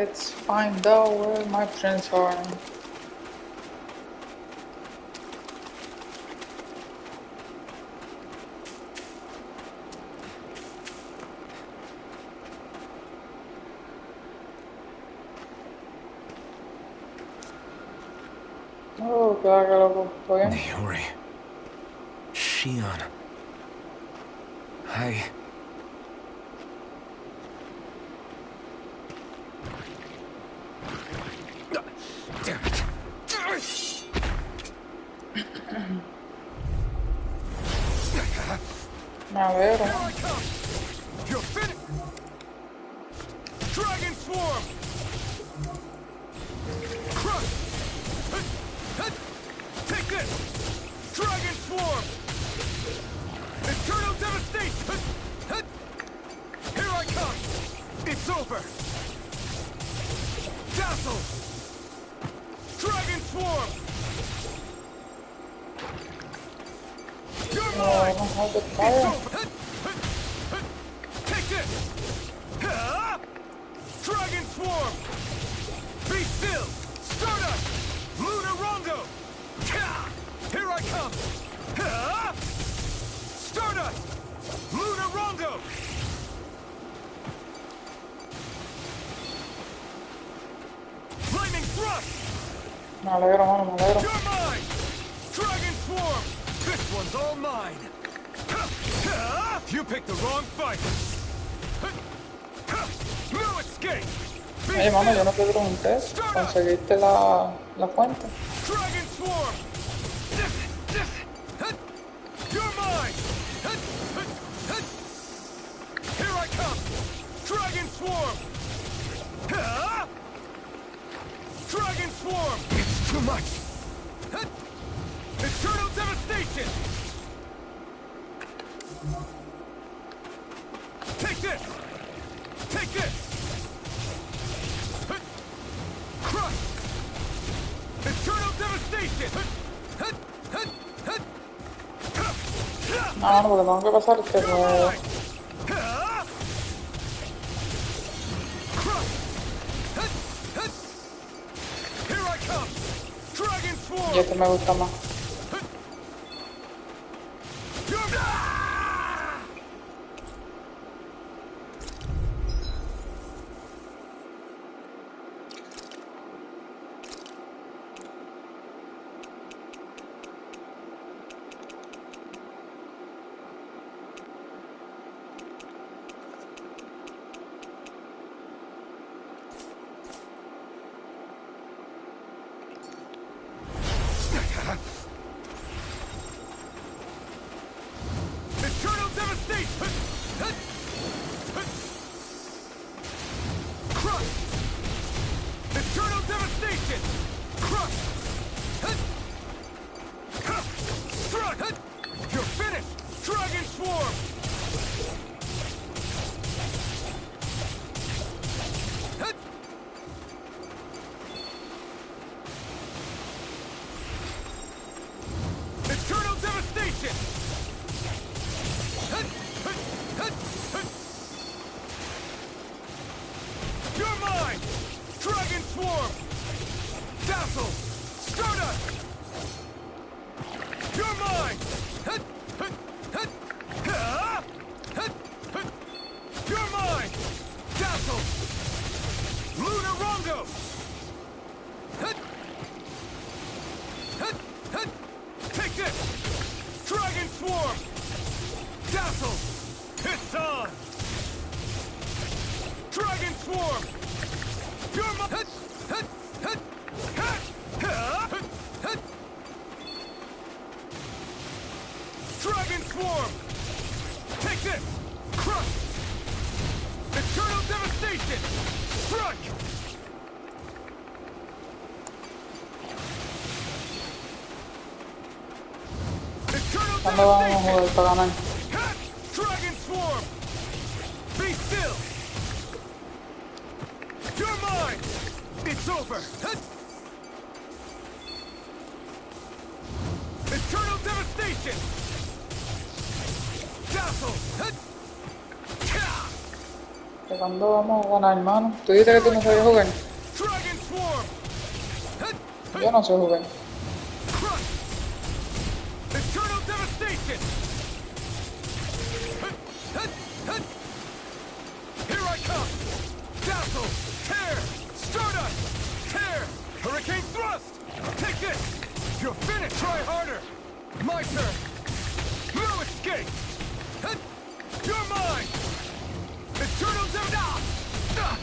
Let's find out where my friends are. Oh, qué loco. ¿Todo bien? Naori. Shion. Hi. Damn it. Me alegro. You're finished. Dragon Swarm. Crush. Take this. Dragon Swarm. Eternal Devastation. Here I come. It's over. Dazzle. Dragon Swarm. You're mine. Hold the It's fire. over. Take this. Dragon Swarm. Be still. Stardust. Lunar Rondo. Here I come. Stardust. Lunar Rondo. Lightning Thrust. Me alegro, mano, me alegro. You're mine! Dragon Swarm! This one's all mine! You picked the wrong fight! No escape! Oye, mano, yo no te pregunté. ¿Conseguiste la fuente? Dragon Swarm! You're mine! Here I come! Dragon Swarm! Dragon Swarm! It's too much! Eternal Devastation! Take this! Take this! Crush! Eternal Devastation! No, mano, porque tengo que pasar este juego. Crush! Here I come! Dragon Swarm! Y este me gusta más. Eternal Devastation! Crush! Eternal Devastation! Crush! Struck! You're finished! Dragon Swarm! Eternal Devastation! You're mine! Dragon Swarm! Dazzle! Stardust! You're mine! You're mine! Dazzle! Lunar Rondo! Take this! Dragon Swarm! Dazzle! It's on! Dragon Swarm! You're my... Dragon Swarm! Take this! Crush! Eternal Devastation! Strike! Eternal ¿Cuándo vamos a Devastation! jugar para ganar? Dragon Swarm! Be still! You're mine! It's over! Eternal Devastation! Dazzle! ¿De cuándo vamos a ganar, hermano? Tú dices que tú no sabes jugar. Dragon Swarm! Yo no sé jugar. Crush! Eternal Devastation! Here I come! Dazzle! Tear! Stardust! Tear! Hurricane Thrust! Take this! You're finished! Try harder! My turn! No escape! You're mine! Eternal Devastation!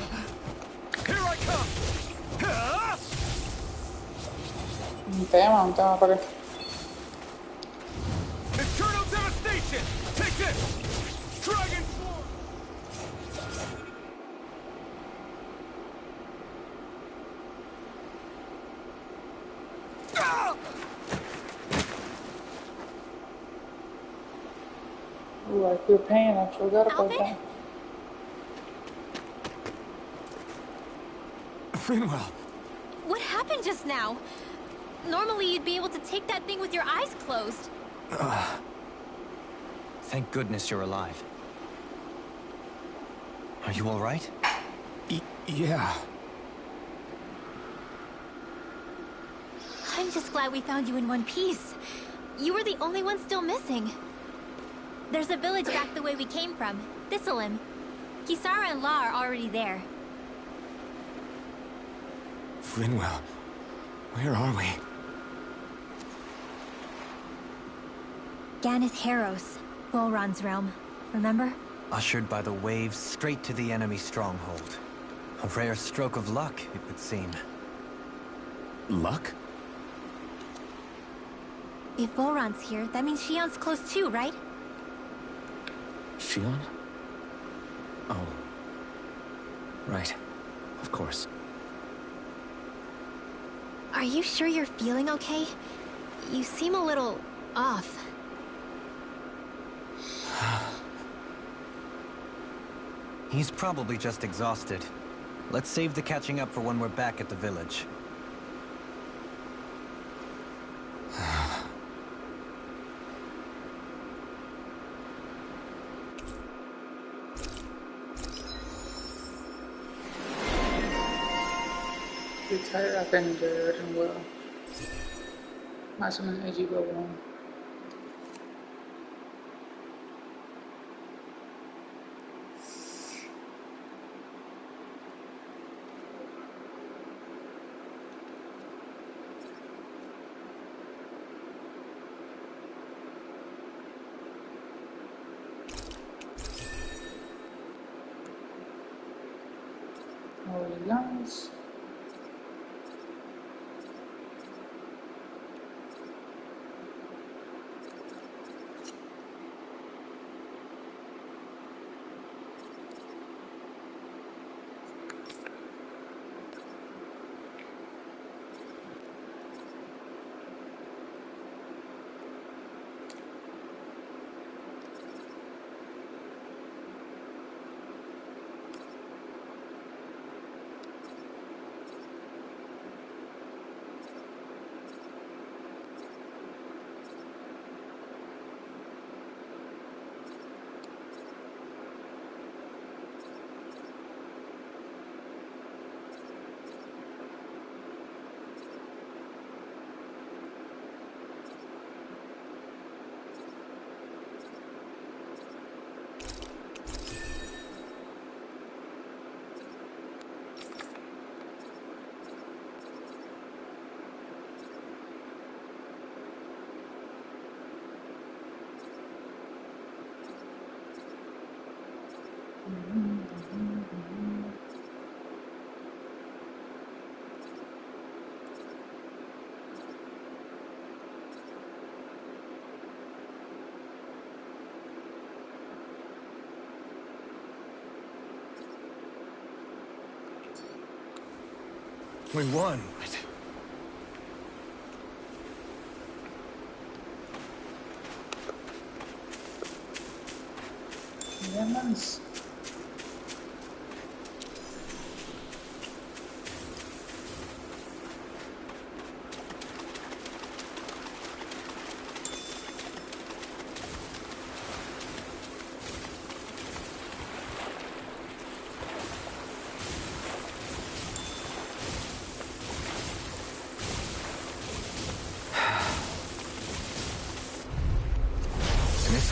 Here I come! Un tema para qué. Eternal Devastation! Take this! Dragon Swarm! Ooh, I feel pain. I forgot about Alvin? that. Finwell! What happened just now? Normally you'd be able to take that thing with your eyes closed. Thank goodness you're alive. Are you all right? Yeah. I'm just glad we found you in one piece. You were the only one still missing. There's a village back the way we came from, Thistleim. Kisara and La are already there. Finwell, where are we? Ganeth Haros, Volron's realm. Remember? Ushered by the waves straight to the enemy stronghold. A rare stroke of luck, it would seem. Luck? If Volron's here, that means Shion's close too, right? Shion? Oh. Right. Of course. Are you sure you're feeling okay? You seem a little off. He's probably just exhausted. Let's save the catching up for when we're back at the village. Retired Avenger and well. Maximum AG go on. Guns. We won. Lemons.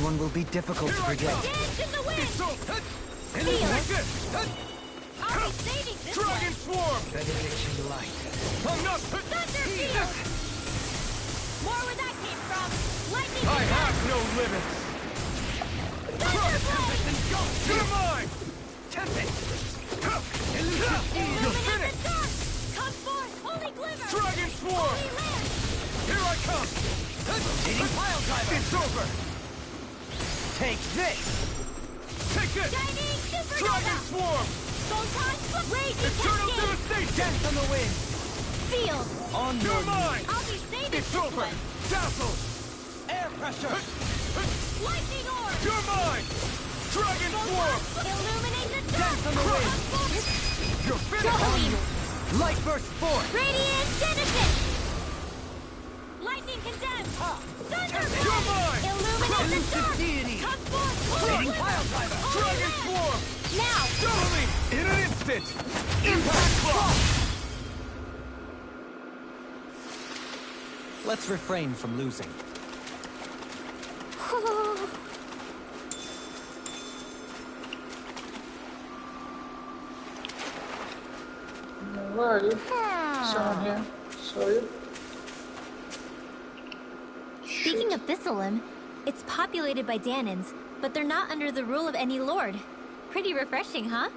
one will be difficult to Here I come! predict. Dance in the wind! It's so... Feel Take it! this! I'll be saving this Dragon one! Swarm! Benediction light. I'm not... Thunder Field! More where that came from! Lightning I and have no limits! Thunder Blade! You're mine! Tempest! You're Illuminate finished! the dark! Come forth, holy glimmer! Dragon Swarm! Holy land! Here I come! Rotating pile driver! It's over! Take this! Take this! Shining Dragon Supernova! Swarm! Photon Raging Eternal Cascade! Devastation! Dance on the wind! Sealed! On You're your mine! I'll be saving It's this over! one! Dazzle! air pressure! Lightning Orb! You're mine! Dragon Swarm! Illuminate the dark! Dance on the wind! You're finished! Goleem! Light burst forth! Radiant Genesis! Lightning Condemned! Thunder You're Blade! mine! Illuminate the Elusive dark! deity! Come forth, holy Rotating glimmer! pile driver! Holy Dragon land! Swarm! Now! Double me! In an instant! Impact Clock! Let's refrain from losing. Where are you? Someone here. Saw you. Speaking of Thistleum, it's populated by Danans, but they're not under the rule of any lord. Pretty refreshing, huh?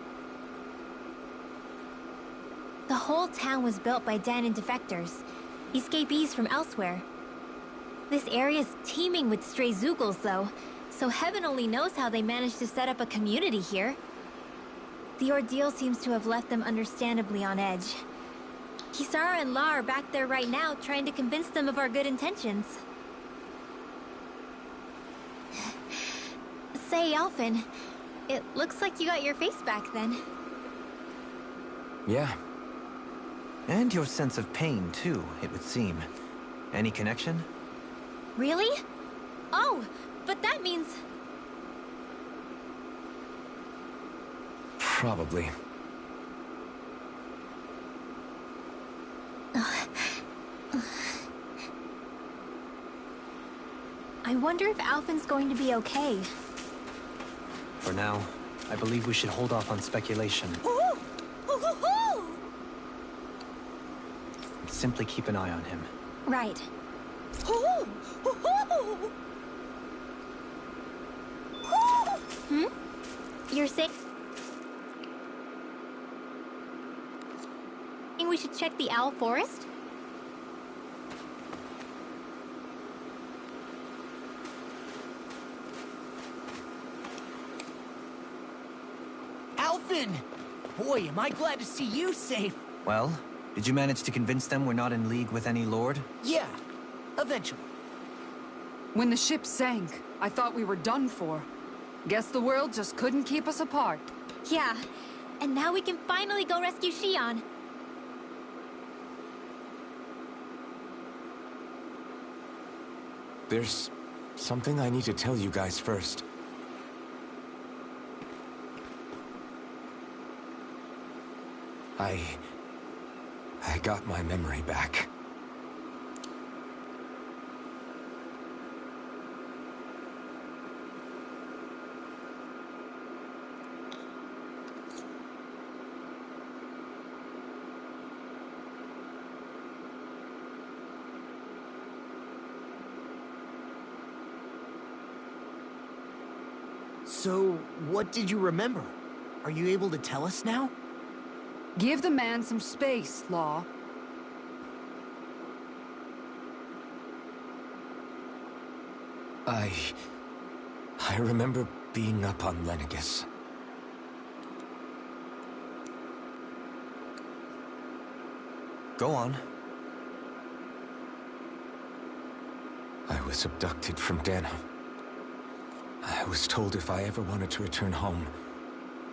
The whole town was built by Danan defectors, escapees from elsewhere. This area's teeming with stray Zeugles, though, so heaven only knows how they managed to set up a community here. The ordeal seems to have left them understandably on edge. Kisara and La are back there right now, trying to convince them of our good intentions. Say, Alphen, it looks like you got your face back then. Yeah. And your sense of pain, too, it would seem. Any connection? Really? Oh, but that means... Probably. I wonder if Alphen's going to be okay. For now, I believe we should hold off on speculation. Simply keep an eye on him. Right. Hmm? You're saying we should check the Owl Forest? Alphen! Boy, am I glad to see you safe. Well, did you manage to convince them we're not in league with any lord? Yeah, eventually. When the ship sank, I thought we were done for. Guess the world just couldn't keep us apart. Yeah. And now we can finally go rescue Xion. There's something I need to tell you guys first. I got my memory back. So, what did you remember? Are you able to tell us now? Give the man some space, Law. I remember being up on Lenegis. Go on. I was abducted from Dana. I was told if I ever wanted to return home,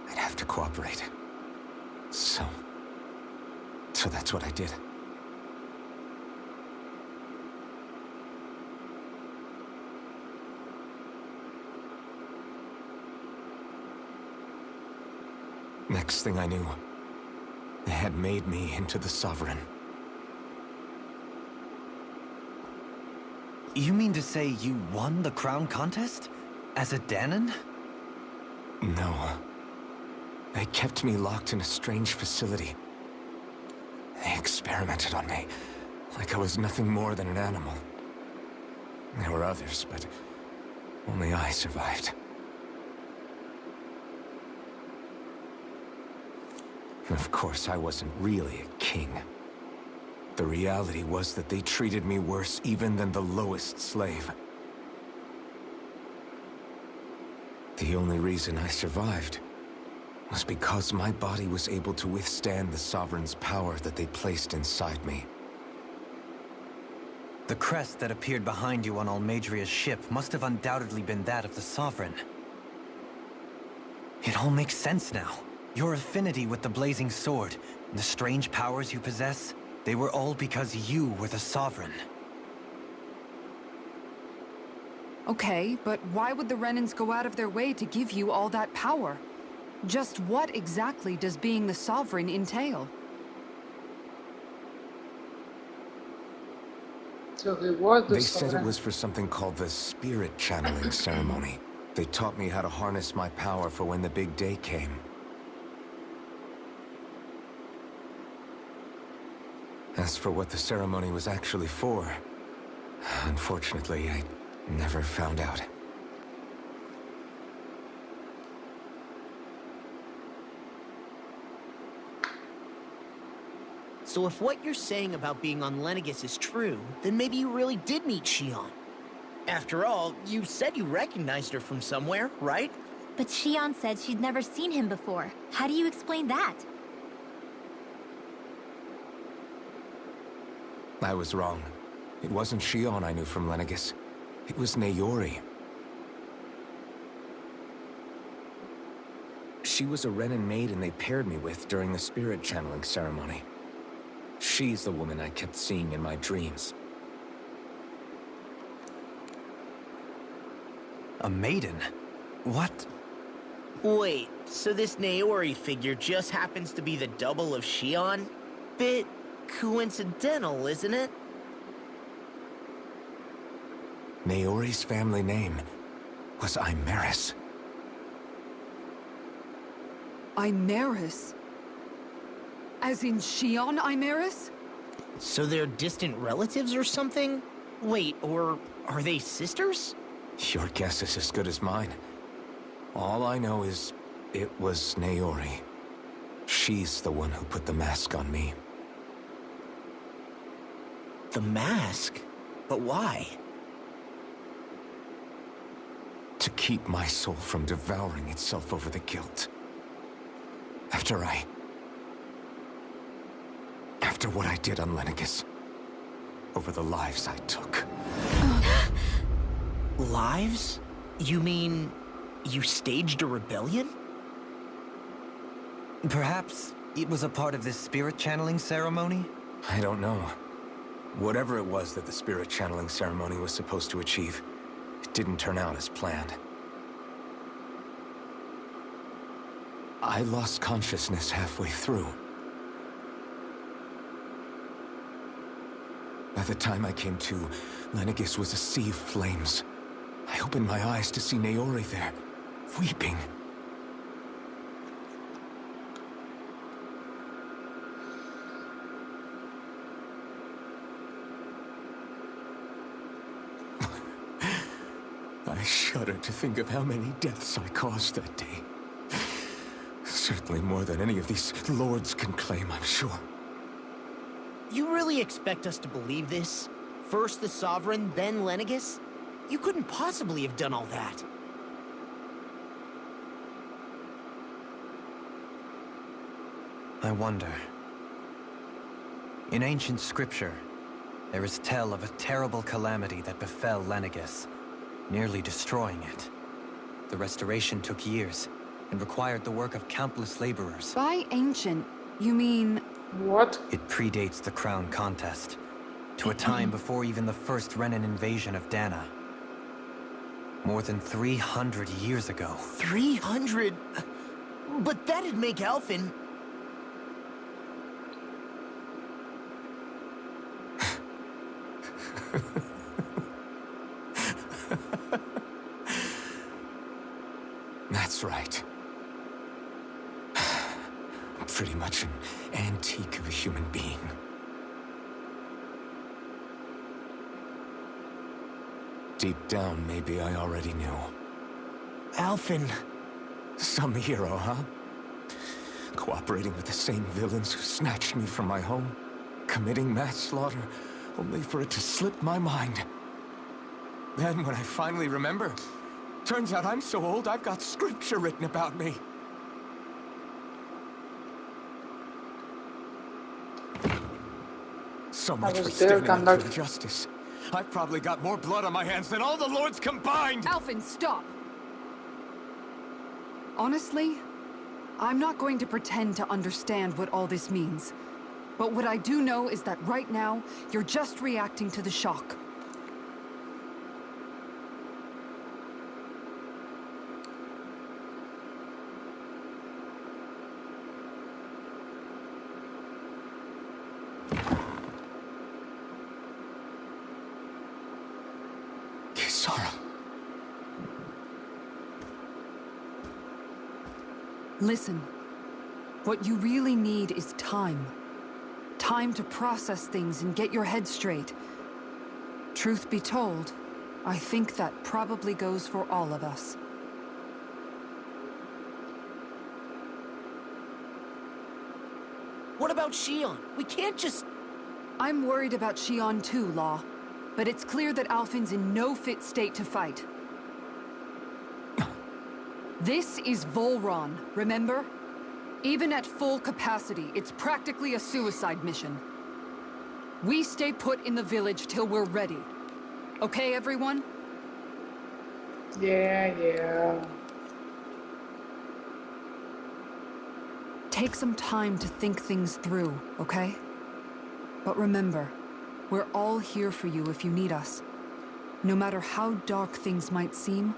I'd have to cooperate. So that's what I did. Next thing I knew, they had made me into the Sovereign. You mean to say you won the crown contest? As a Danon? No. They kept me locked in a strange facility. They experimented on me, like I was nothing more than an animal. There were others, but only I survived. Of course, I wasn't really a king. The reality was that they treated me worse even than the lowest slave. The only reason I survived was because my body was able to withstand the Sovereign's power that they placed inside me. The crest that appeared behind you on Almadria's ship must have undoubtedly been that of the Sovereign. It all makes sense now. Your affinity with the Blazing Sword, and the strange powers you possess, they were all because you were the Sovereign. Okay, but why would the Renans go out of their way to give you all that power? Just what exactly does being the Sovereign entail? To reward the They said it Sovereign. was for something called the Spirit Channeling Ceremony. They taught me how to harness my power for when the big day came. As for what the ceremony was actually for, unfortunately, I never found out. So if what you're saying about being on Lenegis is true, then maybe you really did meet Shion. After all, you said you recognized her from somewhere, right? But Shion said she'd never seen him before. How do you explain that? I was wrong. It wasn't Shion I knew from Lenegis. It was Naori. She was a Renan maiden they paired me with during the spirit channeling ceremony. She's the woman I kept seeing in my dreams. A maiden? What? Wait, so this Naori figure just happens to be the double of Shion? Bit coincidental, isn't it? Naori's family name was Imeris. Imeris? As in Shion Imeris? So they're distant relatives or something? Wait, or are they sisters? Your guess is as good as mine. All I know is it was Naori. She's the one who put the mask on me. The mask? But why? To keep my soul from devouring itself over the guilt. After what I did on Lenegis. Over the lives I took. Lives? You mean you staged a rebellion? Perhaps it was a part of this spirit channeling ceremony? I don't know. Whatever it was that the spirit channeling ceremony was supposed to achieve, it didn't turn out as planned. I lost consciousness halfway through. By the time I came to, Lenegis was a sea of flames. I opened my eyes to see Naori there, weeping. I shudder to think of how many deaths I caused that day. Certainly more than any of these lords can claim, I'm sure. You really expect us to believe this? First the Sovereign, then Lenegis? You couldn't possibly have done all that. I wonder. In ancient scripture, there is tell of a terrible calamity that befell Lenegis, nearly destroying it. The restoration took years, and required the work of countless laborers. By ancient, you mean... What? It predates the crown contest, to a time before even the first Renan invasion of Dana. More than 300 years ago. 300? But that'd make Alphen... That's right. Pretty much an antique of a human being. Deep down, maybe I already knew. Alphen. Some hero, huh? Cooperating with the same villains who snatched me from my home, committing mass slaughter, only for it to slip my mind. Then, when I finally remember, turns out I'm so old I've got scripture written about me. So much for was there, standing up Gandalf. for justice. I've probably got more blood on my hands than all the lords combined! Alphen, stop! Honestly, I'm not going to pretend to understand what all this means. But what I do know is that right now, you're just reacting to the shock. Kisara. Listen, what you really need is time. Time to process things and get your head straight. Truth be told, I think that probably goes for all of us. What about Shion? We can't just... I'm worried about Shion too, Law. But it's clear that Alphen's in no fit state to fight. This is Volron, remember? Even at full capacity, it's practically a suicide mission. We stay put in the village till we're ready. Okay, everyone? Yeah. Take some time to think things through, okay? But remember, we're all here for you if you need us. No matter how dark things might seem,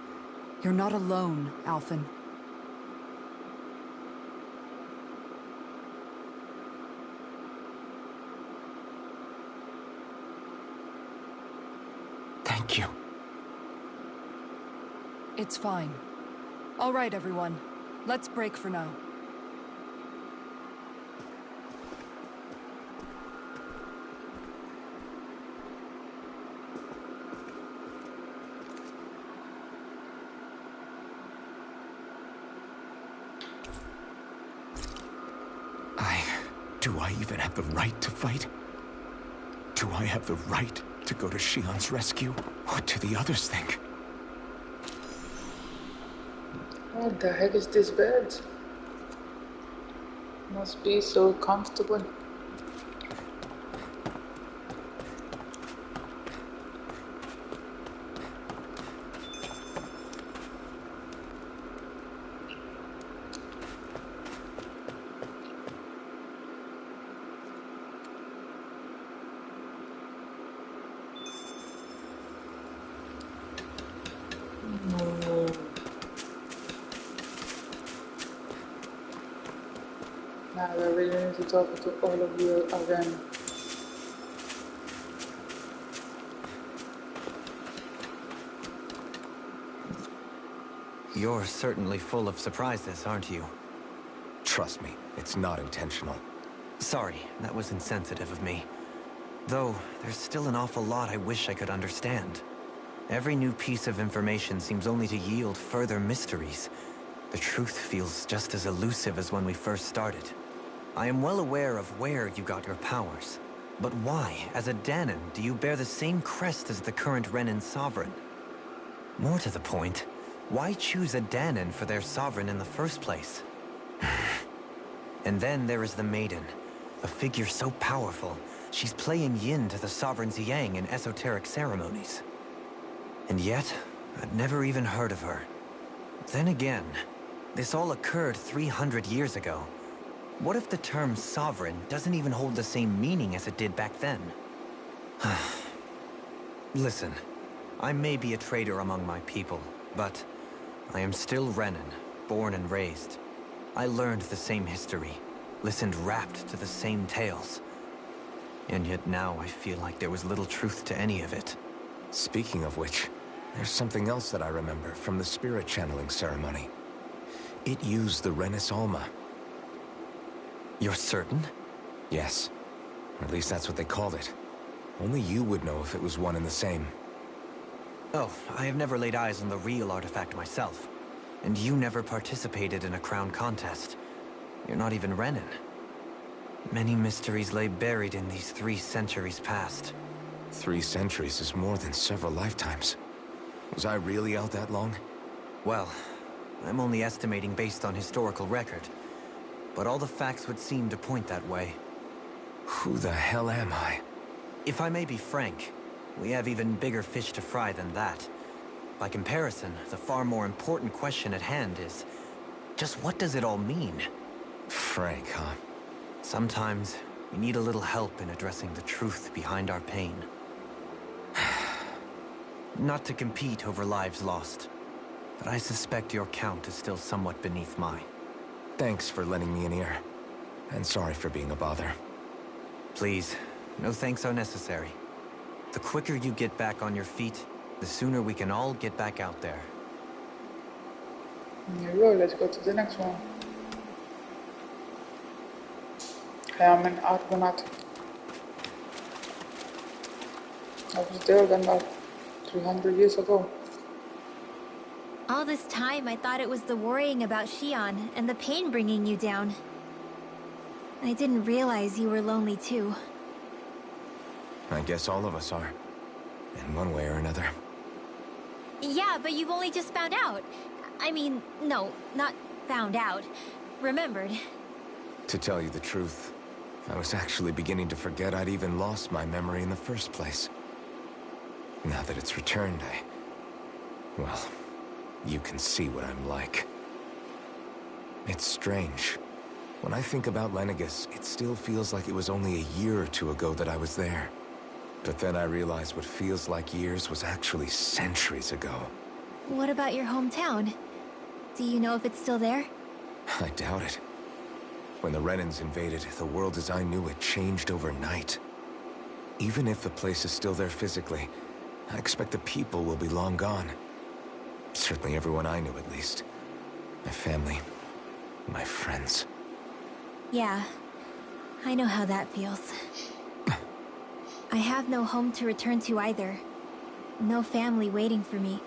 you're not alone, Alphen. Thank you. It's fine. All right, everyone. Let's break for now. Do I even have the right to fight? Do I have the right to go to Shion's rescue? What do the others think? What the heck is this bed? Must be so comfortable. Now I really need to talk to all of you again. You're certainly full of surprises, aren't you? Trust me, it's not intentional. Sorry, that was insensitive of me. Though, there's still an awful lot I wish I could understand. Every new piece of information seems only to yield further mysteries. The truth feels just as elusive as when we first started. I am well aware of where you got your powers. But why, as a Dahnan, do you bear the same crest as the current Renan sovereign? More to the point, why choose a Dahnan for their sovereign in the first place? And then there is the Maiden, a figure so powerful, she's playing yin to the sovereign's yang in esoteric ceremonies. And yet, I'd never even heard of her. Then again, this all occurred 300 years ago. What if the term sovereign doesn't even hold the same meaning as it did back then? Listen, I may be a traitor among my people, but I am still Renan, born and raised. I learned the same history, listened rapt to the same tales. And yet now I feel like there was little truth to any of it. Speaking of which, there's something else that I remember from the spirit channeling ceremony. It used the Renis Alma. You're certain? Yes. Or at least that's what they called it. Only you would know if it was one and the same. Oh, I have never laid eyes on the real artifact myself. And you never participated in a crown contest. You're not even Renin. Many mysteries lay buried in these 3 centuries past. 3 centuries is more than several lifetimes. Was I really out that long? Well, I'm only estimating based on historical record. But all the facts would seem to point that way. Who the hell am I? If I may be frank, we have even bigger fish to fry than that. By comparison, the far more important question at hand is, just what does it all mean? Frank, huh? Sometimes, we need a little help in addressing the truth behind our pain. Not to compete over lives lost, but I suspect your count is still somewhat beneath mine. Thanks for lending me an ear. And sorry for being a bother. Please, no thanks are necessary. The quicker you get back on your feet, the sooner we can all get back out there. Here we go, let's go to the next one. I am an Argonaut. I was there then about 300 years ago. All this time, I thought it was the worrying about Shion and the pain bringing you down. I didn't realize you were lonely too. I guess all of us are. In one way or another. Yeah, but you've only just found out. I mean, no, not found out. Remembered. To tell you the truth, I was actually beginning to forget I'd even lost my memory in the first place. Now that it's returned, well, you can see what I'm like. It's strange. When I think about Lenegis, it still feels like it was only a year or 2 ago that I was there. But then I realized what feels like years was actually centuries ago. What about your hometown? Do you know if it's still there? I doubt it. When the Renins invaded, the world as I knew it changed overnight. Even if the place is still there physically, I expect the people will be long gone. Certainly everyone I knew, at least. My family, my friends. Yeah, I know how that feels. I have no home to return to either. No family waiting for me.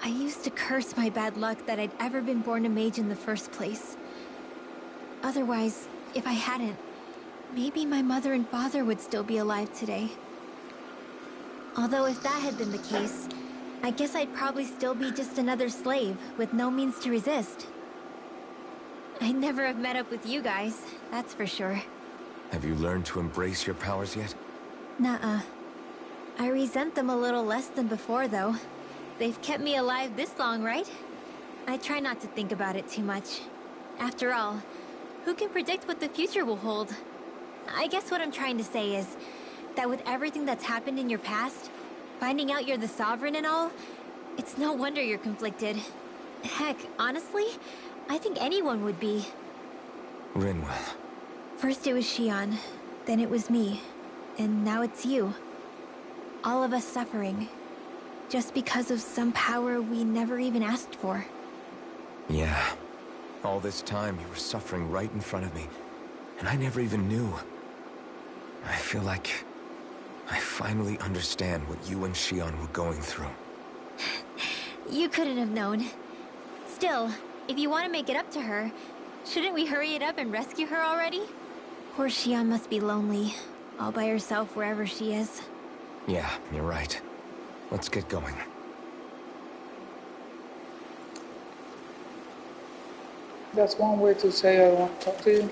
I used to curse my bad luck that I'd ever been born a mage in the first place. Otherwise, if I hadn't, maybe my mother and father would still be alive today. Although if that had been the case, I guess I'd probably still be just another slave with no means to resist. I'd never have met up with you guys, that's for sure. Have you learned to embrace your powers yet? Nuh-uh. I resent them a little less than before, though. They've kept me alive this long, right? I try not to think about it too much. After all, who can predict what the future will hold? I guess what I'm trying to say is that with everything that's happened in your past, finding out you're the Sovereign and all, it's no wonder you're conflicted. Heck, honestly, I think anyone would be. Rinwell. First it was Shion, then it was me, and now it's you. All of us suffering, just because of some power we never even asked for. Yeah. All this time you were suffering right in front of me, and I never even knew. I feel like I finally understand what you and Shion were going through. You couldn't have known. Still, if you want to make it up to her, shouldn't we hurry it up and rescue her already? Poor Shion must be lonely, all by herself wherever she is. Yeah, you're right. Let's get going. That's one way to say I want to talk to you.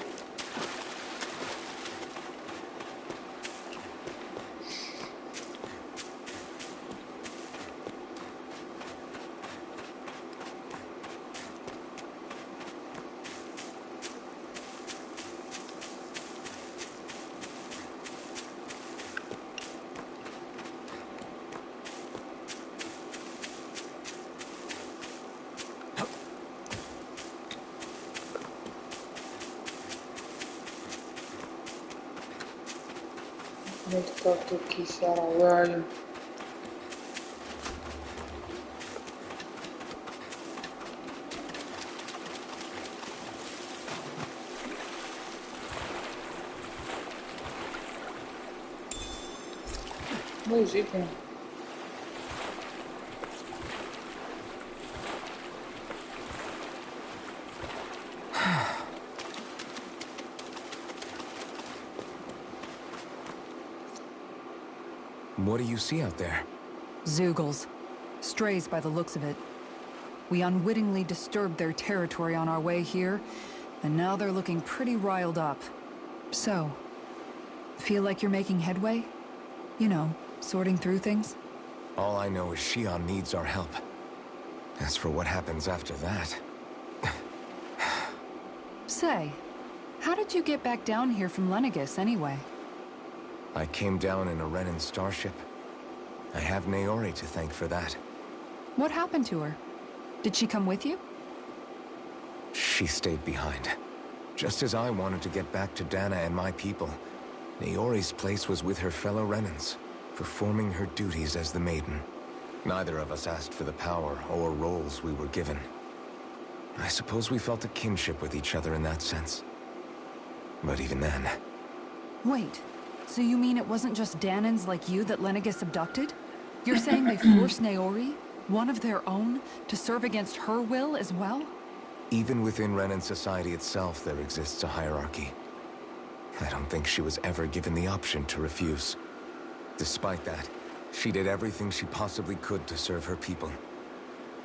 I need to talk to Kisara. Where are you? Legítimo. What do you see out there? Zeugles. Strays by the looks of it. We unwittingly disturbed their territory on our way here, and now they're looking pretty riled up. So, feel like you're making headway? You know, sorting through things? All I know is Shion needs our help. As for what happens after that... Say, how did you get back down here from Lenegis anyway? I came down in a Renan starship. I have Naori to thank for that. What happened to her? Did she come with you? She stayed behind. Just as I wanted to get back to Dana and my people, Naori's place was with her fellow Renans, performing her duties as the Maiden. Neither of us asked for the power or roles we were given. I suppose we felt a kinship with each other in that sense. But even then... Wait, so you mean it wasn't just Danans like you that Lenegis abducted? You're saying they forced Naori, one of their own, to serve against her will as well? Even within Renan society itself, there exists a hierarchy. I don't think she was ever given the option to refuse. Despite that, she did everything she possibly could to serve her people.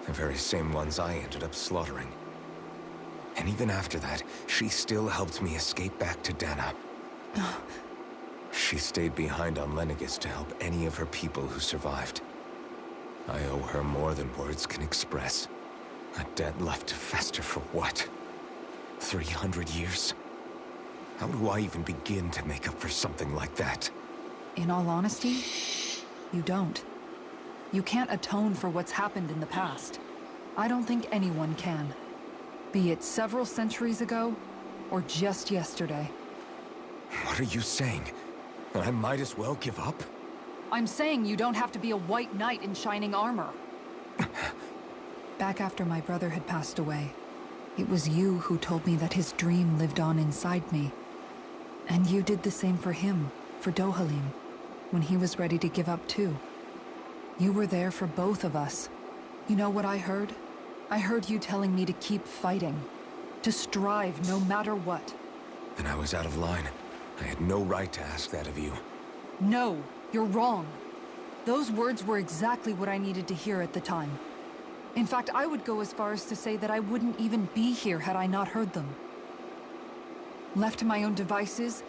The very same ones I ended up slaughtering. And even after that, she still helped me escape back to Dana. She stayed behind on Lenegis to help any of her people who survived. I owe her more than words can express. A debt left to fester for what? 300 years? How do I even begin to make up for something like that? In all honesty, you don't. You can't atone for what's happened in the past. I don't think anyone can. Be it several centuries ago, or just yesterday. What are you saying? I might as well give up? I'm saying you don't have to be a white knight in shining armor. Back after my brother had passed away, it was you who told me that his dream lived on inside me. And you did the same for him, for Dohalim, when he was ready to give up too. You were there for both of us. You know what I heard? I heard you telling me to keep fighting. To strive no matter what. Then I was out of line. I had no right to ask that of you. No, you're wrong. Those words were exactly what I needed to hear at the time. In fact, I would go as far as to say that I wouldn't even be here had I not heard them. Left to my own devices,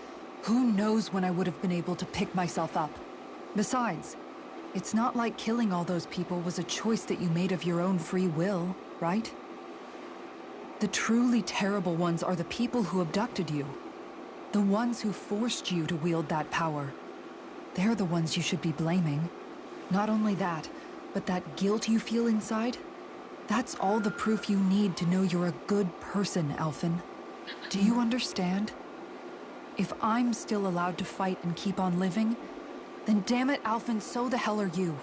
who knows when I would have been able to pick myself up. Besides, it's not like killing all those people was a choice that you made of your own free will, right? The truly terrible ones are the people who abducted you. The ones who forced you to wield that power. They're the ones you should be blaming. Not only that, but that guilt you feel inside, that's all the proof you need to know you're a good person, Alphen. Do you understand? If I'm still allowed to fight and keep on living, then damn it, Alphen, so the hell are you.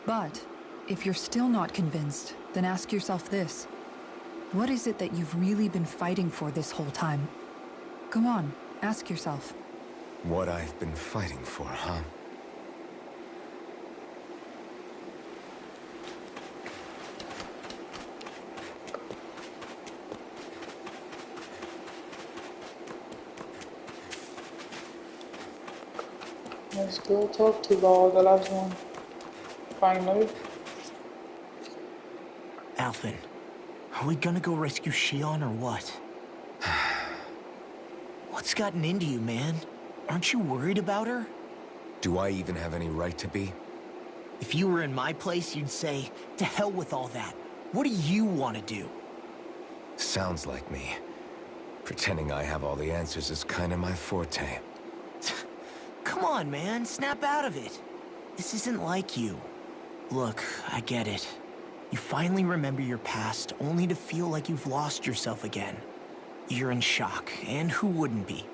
But, if you're still not convinced, then ask yourself this. What is it that you've really been fighting for this whole time? Go on, ask yourself. What I've been fighting for, huh? Let's go talk to the last one. Finally. Alphen, are we gonna go rescue Shion or what? What's gotten into you, man? Aren't you worried about her? Do I even have any right to be? If you were in my place, you'd say, to hell with all that. What do you want to do? Sounds like me. Pretending I have all the answers is kinda my forte. Come on, man, snap out of it. This isn't like you. Look, I get it. You finally remember your past, only to feel like you've lost yourself again. You're in shock, and who wouldn't be?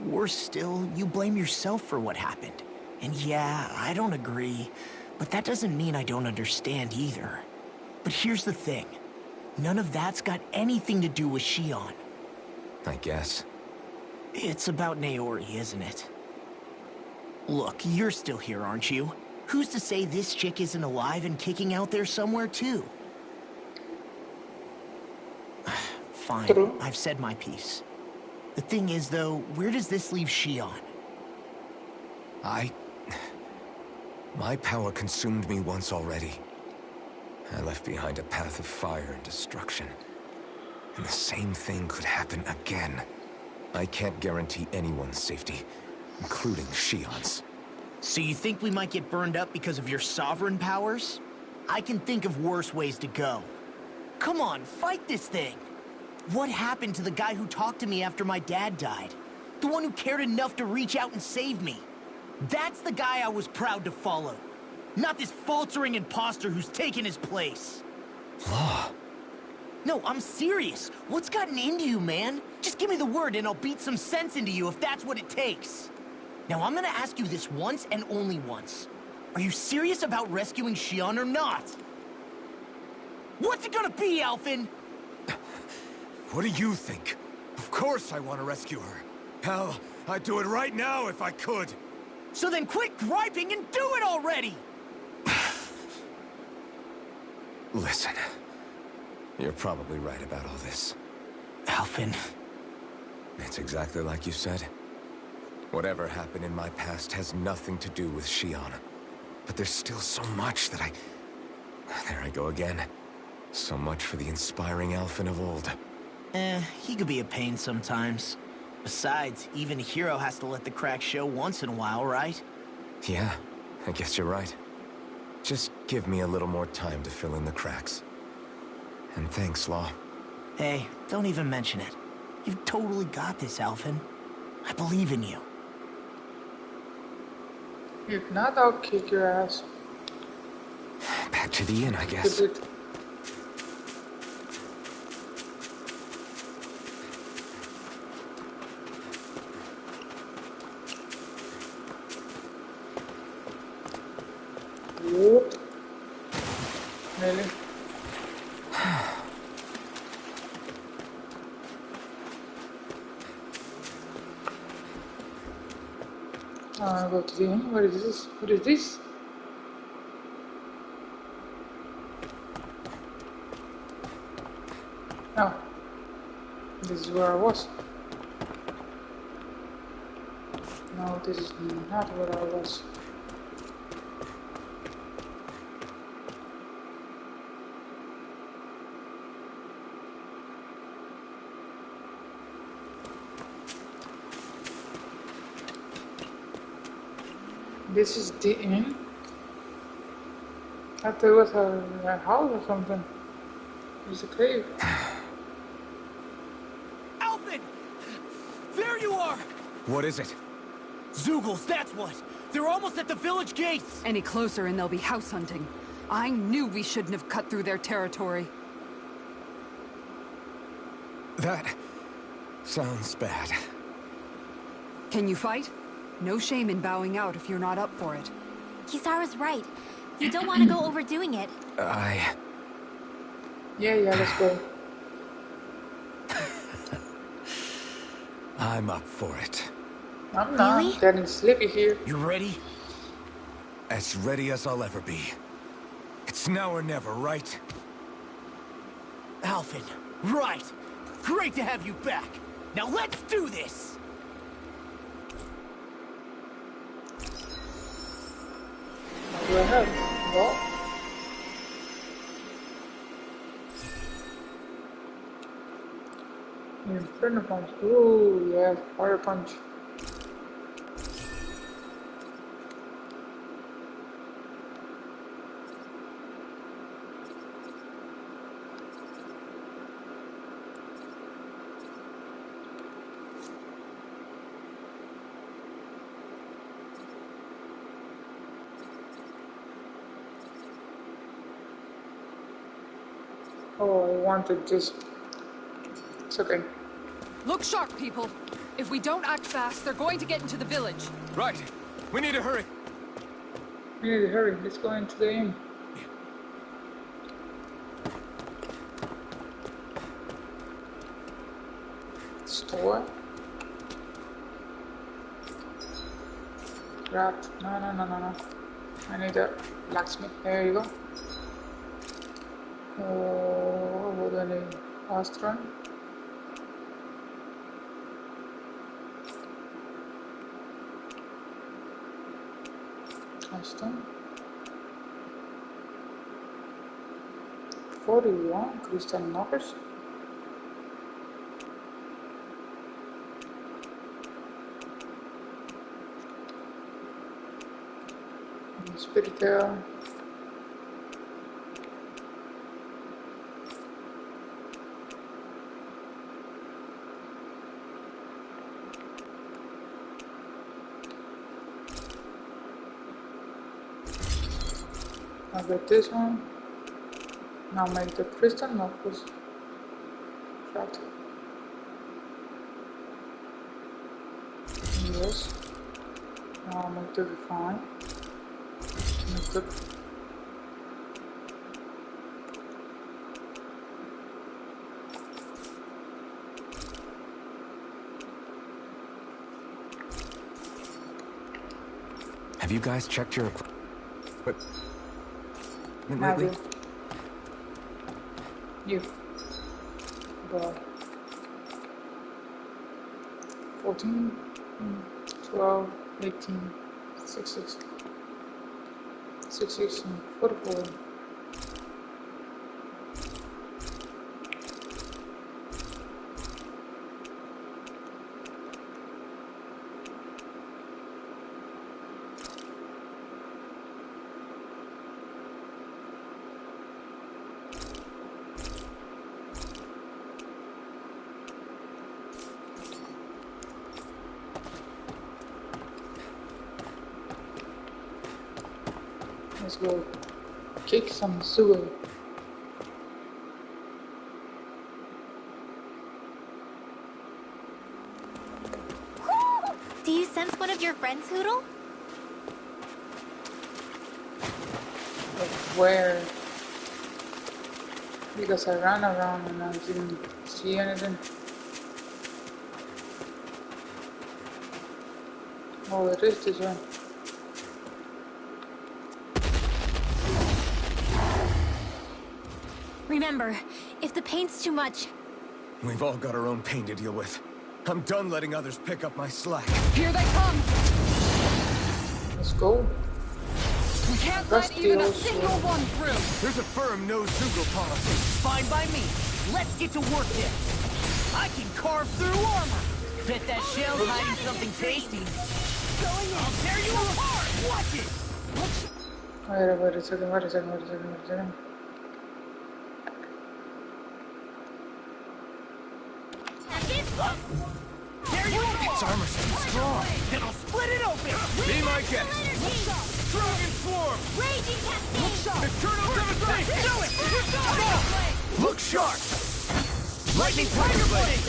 Worse still, you blame yourself for what happened. And yeah, I don't agree, but that doesn't mean I don't understand either. But here's the thing. None of that's got anything to do with Shion. I guess. It's about Naori, isn't it? Look, you're still here, aren't you? Who's to say this chick isn't alive and kicking out there somewhere, too? Fine, True. I've said my piece. The thing is, though, where does this leave Shion? My power consumed me once already. I left behind a path of fire and destruction. And the same thing could happen again. I can't guarantee anyone's safety, including Shion's. So you think we might get burned up because of your sovereign powers? I can think of worse ways to go. Come on, fight this thing! What happened to the guy who talked to me after my dad died? The one who cared enough to reach out and save me? That's the guy I was proud to follow. Not this faltering imposter who's taken his place. Law. No, I'm serious. What's gotten into you, man? Just give me the word and I'll beat some sense into you if that's what it takes. Now, I'm gonna ask you this once and only once. Are you serious about rescuing Shion or not? What's it gonna be, Alphen? What do you think? Of course I want to rescue her. Hell, I'd do it right now if I could. So then quit griping and do it already! Listen, you're probably right about all this. Alphen. It's exactly like you said. Whatever happened in my past has nothing to do with Shion. But there's still so much that There I go again. So much for the inspiring Alphen of old. He could be a pain sometimes. Besides, even a hero has to let the cracks show once in a while, right? Yeah, I guess you're right. Just give me a little more time to fill in the cracks. And thanks, Law. Hey, don't even mention it. You've totally got this, Alphen. I believe in you. If not, I'll kick your ass. Back to the inn, I guess. Good. Whoop. Really? Go to the inn. What is this? What is this? Oh. This is where I was. No, this is not where I was. This is the inn? I thought it was a house or something. It's a cave. Alphen! There you are! What is it? Zeugles, that's what! They're almost at the village gates! Any closer and they'll be house hunting. I knew we shouldn't have cut through their territory. That sounds bad. Can you fight? No shame in bowing out if you're not up for it. Kisara's right. You don't want to go overdoing it. Yeah, let's go. I'm up for it. I'm not. Really? Getting sleepy here. You ready? As ready as I'll ever be. It's now or never, right? Alphen, right! Great to have you back! Now let's do this! Go ahead. Well. Inferno punch. Ooh, yeah, fire punch. Oh, I wanted this. It's okay. Look sharp, people. If we don't act fast, they're going to get into the village. Right. We need to hurry. We need to hurry. Let's go into the inn. Store. crap. No. I need a blacksmith. There you go. What do I need? Astron. Astron. 41 crystal knockers. Spirit tail. I'll get this one. Now make the crystal knuckles. Shot. Yes. Now make the refine. Make the Have you guys checked your equipment now lately? You. Bye. 14, 12, 18, 66, 66, 44. Let's go kick some sugar. Do you sense one of your friends, Hoodle? Like where? Because I ran around and I didn't see anything. Oh, it is this one. Remember, if the pain's too much, We've all got our own pain to deal with. I'm done letting others pick up my slack. Here they come! Let's go. We can't That's let even the a old single sword. one through! There's a firm no-Zoogle policy. Fine by me. Let's get to work then. I can carve through armor. Bet that shell's hiding something tasty. Going in. I'll tear you apart. Watch it. Wait a second. There you go. Its armor's too strong. Then I'll split it open. Be my guest. Dragon Swarm! raging cascade! Eternal Devastation! Do it. Look sharp! Lightning Tiger Blade.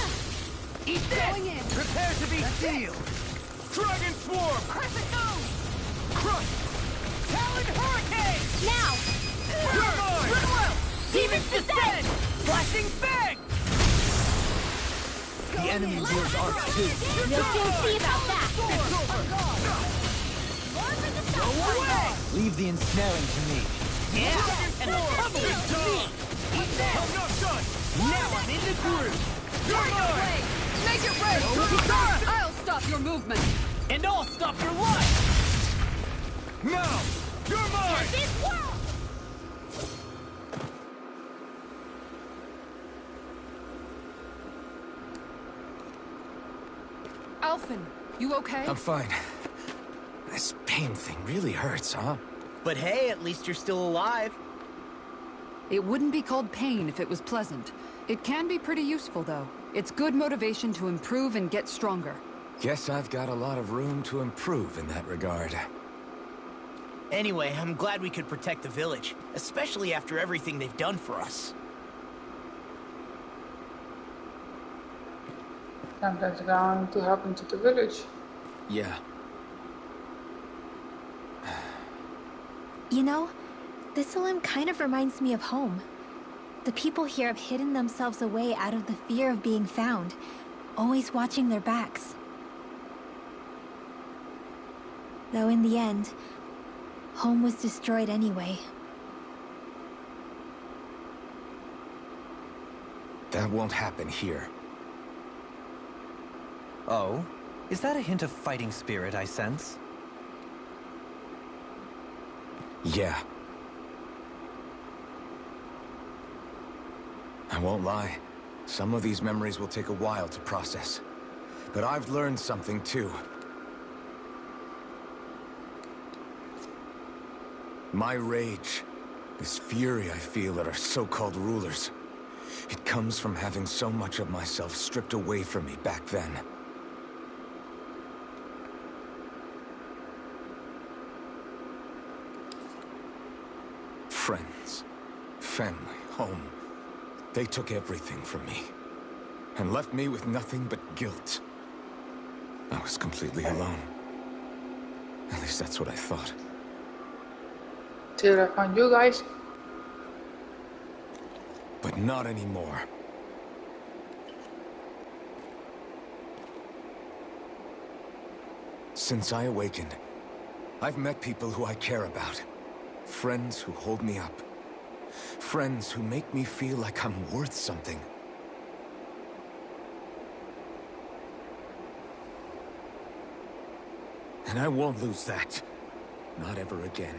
Eat this. Going in. Prepare to be sealed. Dragon Swarm! Crescent Moon. Crush! Talon Hurricane. Now! You're mine! Goodwill. Demons Descend. Flashing Fang. The enemy wields arc too. We'll soon see about that! Go away. Leave the ensnaring to me. Yeah. And the cover is done. Eat that. I'm not done! Now I'm in the groove. You're mine! Make it rain! I'll stop your movement! And I'll stop your life. Now! You're mine! This world! Alphen, you okay? I'm fine. This pain thing really hurts, huh? But hey, at least you're still alive. It wouldn't be called pain if it was pleasant. It can be pretty useful, though. It's good motivation to improve and get stronger. Guess I've got a lot of room to improve in that regard. Anyway, I'm glad we could protect the village, especially after everything they've done for us. Something's going to happen to the village. Yeah. You know, Thistleim kind of reminds me of home. The people here have hidden themselves away out of the fear of being found, always watching their backs. Though in the end, home was destroyed anyway. That won't happen here. Oh? Is that a hint of fighting spirit I sense? Yeah. I won't lie. Some of these memories will take a while to process. But I've learned something too. My rage, this fury I feel at our so-called rulers, it comes from having so much of myself stripped away from me back then. Friends, family, home. They took everything from me. And left me with nothing but guilt. I was completely alone. At least that's what I thought. Till I found you guys. But not anymore. Since I awakened, I've met people who I care about. Friends who hold me up. Friends who make me feel like I'm worth something. And I won't lose that. Not ever again.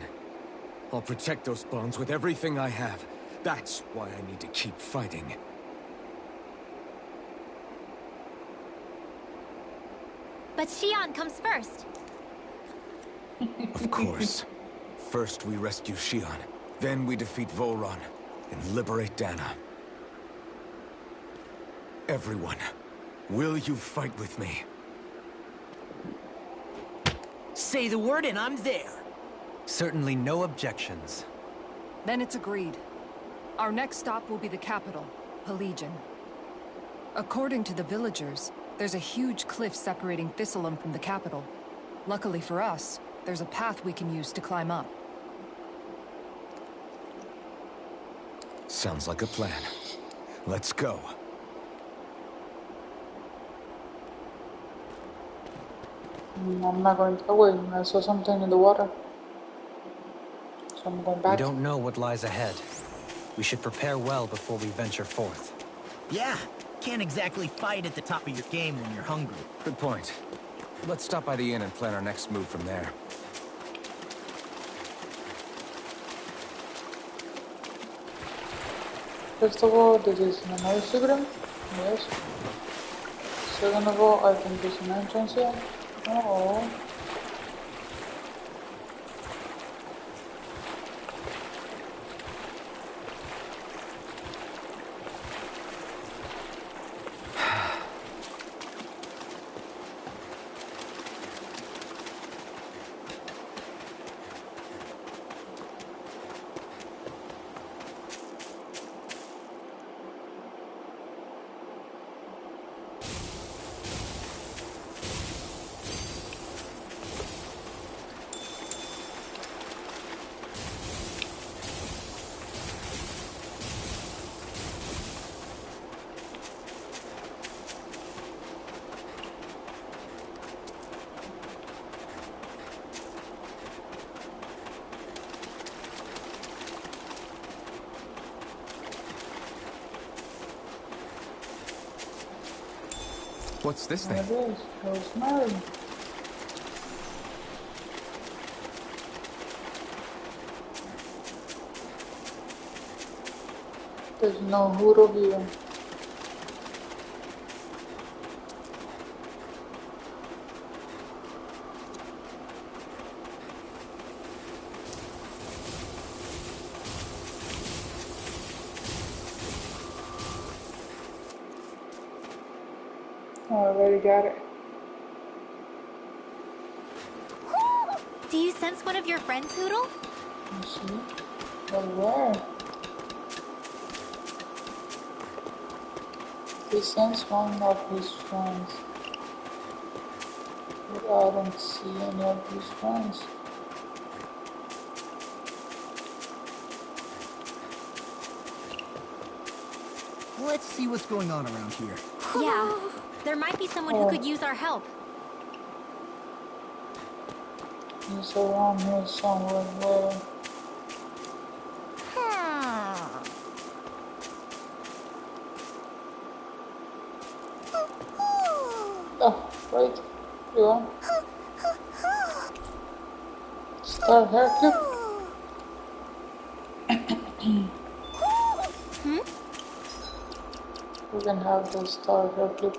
I'll protect those bonds with everything I have. That's why I need to keep fighting. But Xion comes first. Of course. First we rescue Xion, then we defeat Volron, and liberate Dana. Everyone, will you fight with me? Say the word and I'm there. Certainly no objections. Then it's agreed. Our next stop will be the capital, Pelegion. According to the villagers, there's a huge cliff separating Thistleum from the capital. Luckily for us, there's a path we can use to climb up. Sounds like a plan. Let's go. I'm not going that way. I saw something in the water. So I'm going We back. don't know what lies ahead. We should prepare well before we venture forth. Yeah, can't exactly fight at the top of your game when you're hungry. Good point. Let's stop by the inn and plan our next move from there. First of all, this is an emergency room. Yes. Second of all, I think there's an entrance here. Oh. What's this There thing? it is. Rosemary. There's no Huro here. I already got it. Do you sense one of your friends, Hoodle? You see? But where? He sends one of his friends. But I don't see any of his friends. Let's see what's going on around here. Yeah. There might be someone who could use our help. He's around here somewhere. Where? Oh, wait. You want? Star hair clip? We can have the star hair clip.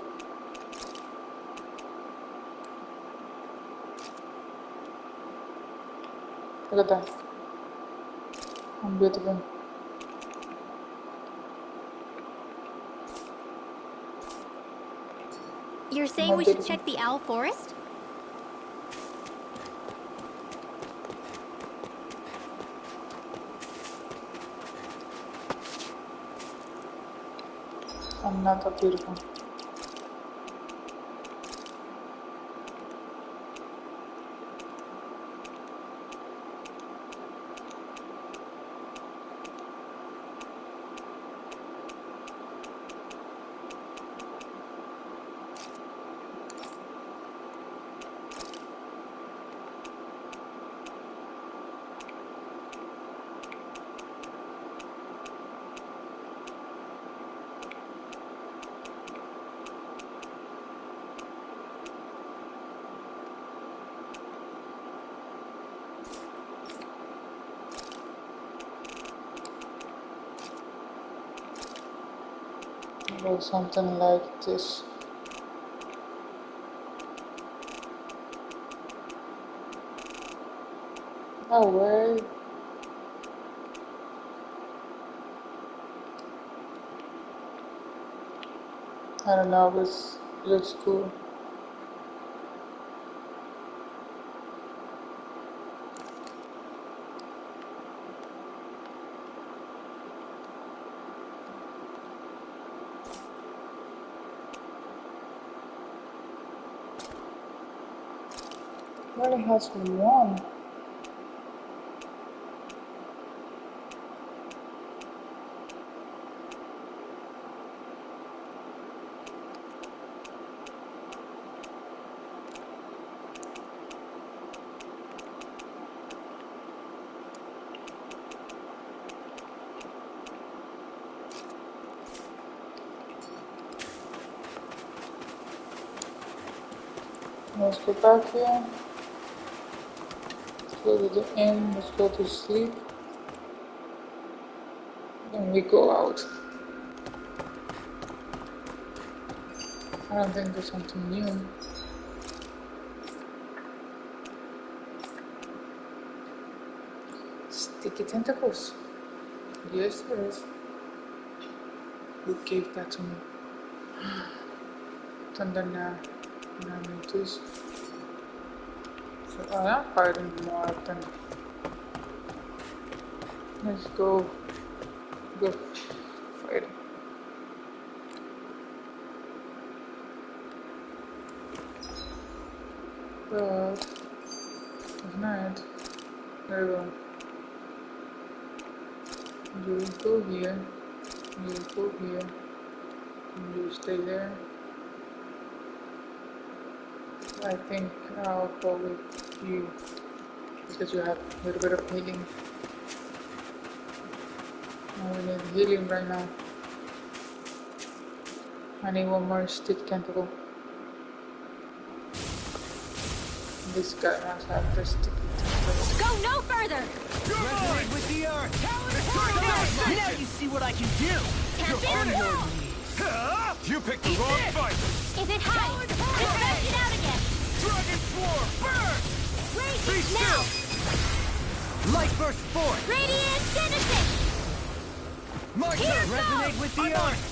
Look at that. I'm beautiful. You're saying we should check the Owl Forest? I'm not that beautiful. Or something like this. No way. I don't know, but it looks cool. It only has one. Let's go back here. Let's go to the inn. Let's go to sleep. Then we go out. I don't think there's something new. Sticky tentacles. Yes, there is. Who gave that to me? Tandana. Nanitus. So I am fighting more often. Let's go fight. But if not, there we go. You go here, you go here, and you stay there. I think I'll go with you because you have a little bit of healing. I need healing right now. I need one more stick tentacle. This guy must have the sticky tentacle. Go no further! Resonate with the earth! Now you see what I can do! You're on your knees! You picked the wrong fight! If it hides, refresh it out again! Dragon Swarm! Burn! Rage now! Light burst forth! Radiant Genesis! My Here turn! goes! Resonate with the I'm on earth!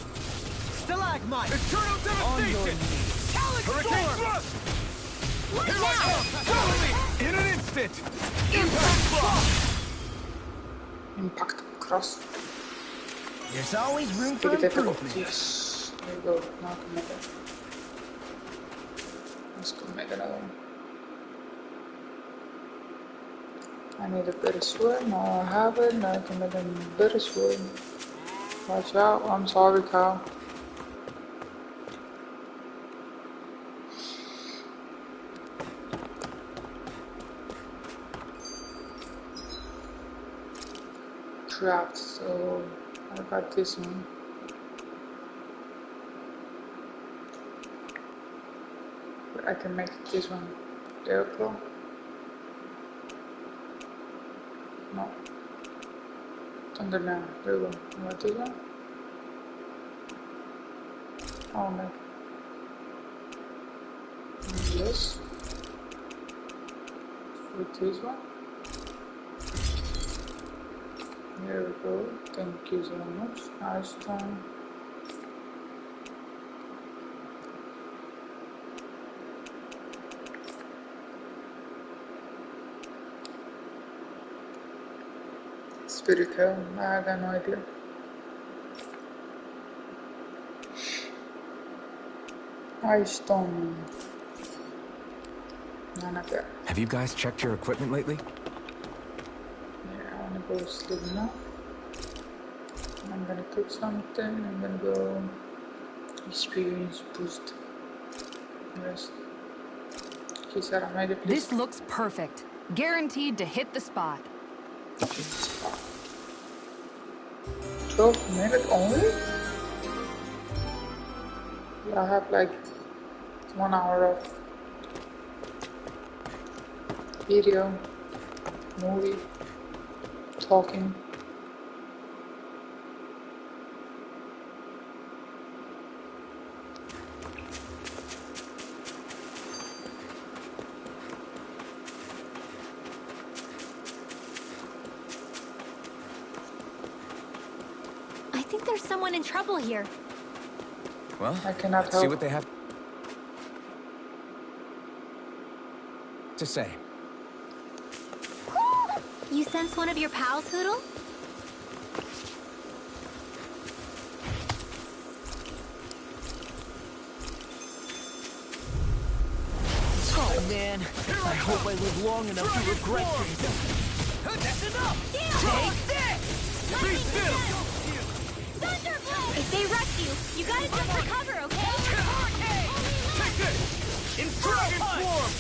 Stalagmite! Eternal On your Devastation! knees! Hurricane Storm! Thrust! What Here now? I come! Follow me! In an instant! Impact Block! Impact cross. There's always room for Sticky tentacle. improvement. Yes. There you go. Now I can make it. Let's go make another one. I need a better sword. Now I have it. Now I can make a better sword. Watch out. I'm sorry, Kyle. craft, so I got this one. But I can make this one Airclaw. No. Thunderman. There we go. You want this one? I'll make yes. With this one. Here we go. Thank you so much. Nice time. Spirit Hell. I got no idea. Ice Stone. None of that. Have you guys checked your equipment lately? Yeah, I wanna go sleep now. I'm gonna cook something. I'm gonna go experience boost. Rest. He said I made it. This looks perfect. Guaranteed to hit the spot. 12 minutes only? I have like 1 hour of video, movie, talking. I think there's someone in trouble here. Well, I cannot let's see help. what they have to say. You sense one of your pals, Hoodle? Oh man, I hope I live long enough to regret this. That's enough! Take this! Be still! Thunderblade! If they rush you, you gotta jump for cover, okay? Take this! In Dragon Form!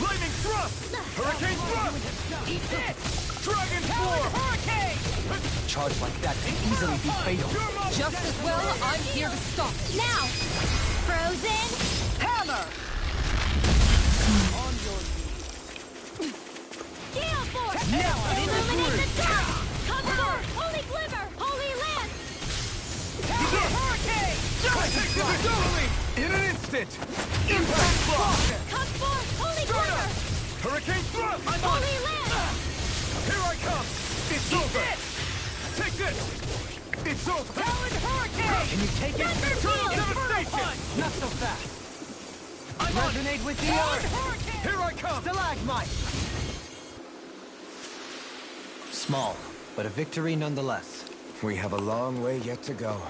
Lightning Thrust! Hurricane Thrust! Eat this! Dragon Form! Hurricane! Charge like that can easily be fatal. Just as well, I'm here to stop it. Now! Frozen! Hammer! Gale Force! Now I'm in the Illuminate groove! the dark! Cover! Holy Glimmer! Holy Lance! Hurricane! Take this totally! In an instant! Impact Block! Come forth! Holy Glimmer! Hurricane Thrust! Holy Lance! Here I come! It's over! Take this! It's over! Powered Hurricane! Can you take it? Eternal Devastation! Not so fast. I'm on Resonate with the Powered earth. Hurricane! Here I come! Stalagmite. Small, but a victory nonetheless. We have a long way yet to go.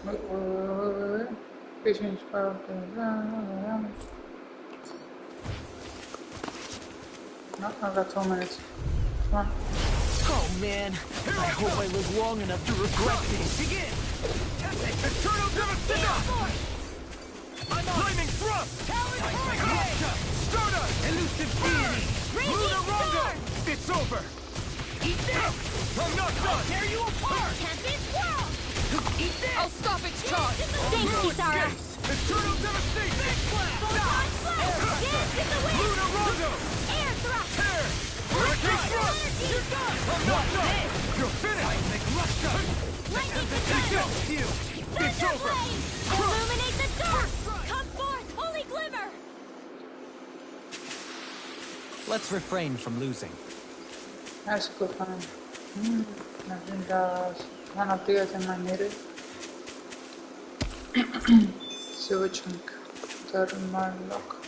Wait. Vision spell. No, I've got 2 minutes. Come on. Oh man, I hope I live long enough to regret this. Begin! Eternal Devastation! I'm on! Lightning Thrust! Powered Hurricane! Stardust! Elusive Deity! Luna Rondo! It's over! Eat this! I'm not done! Tear you apart! Tempest Whirl! Eat this! I'll stop its charge. Thanks, Kisara! Eternal Devastation! Photon Slash! Dance in the wind! Luna Rondo! Air Thrust! Tear! Hurricane Thrust! You're done! I'm not done! You're finished! Lightning Take Descent! this! You! It's over! Thunderblade! Illuminate the dark! Come forth, Holy Glimmer! Let's refrain from losing. That's a good one. I think that's one of the items I needed. Silver chunk. Thermal lock.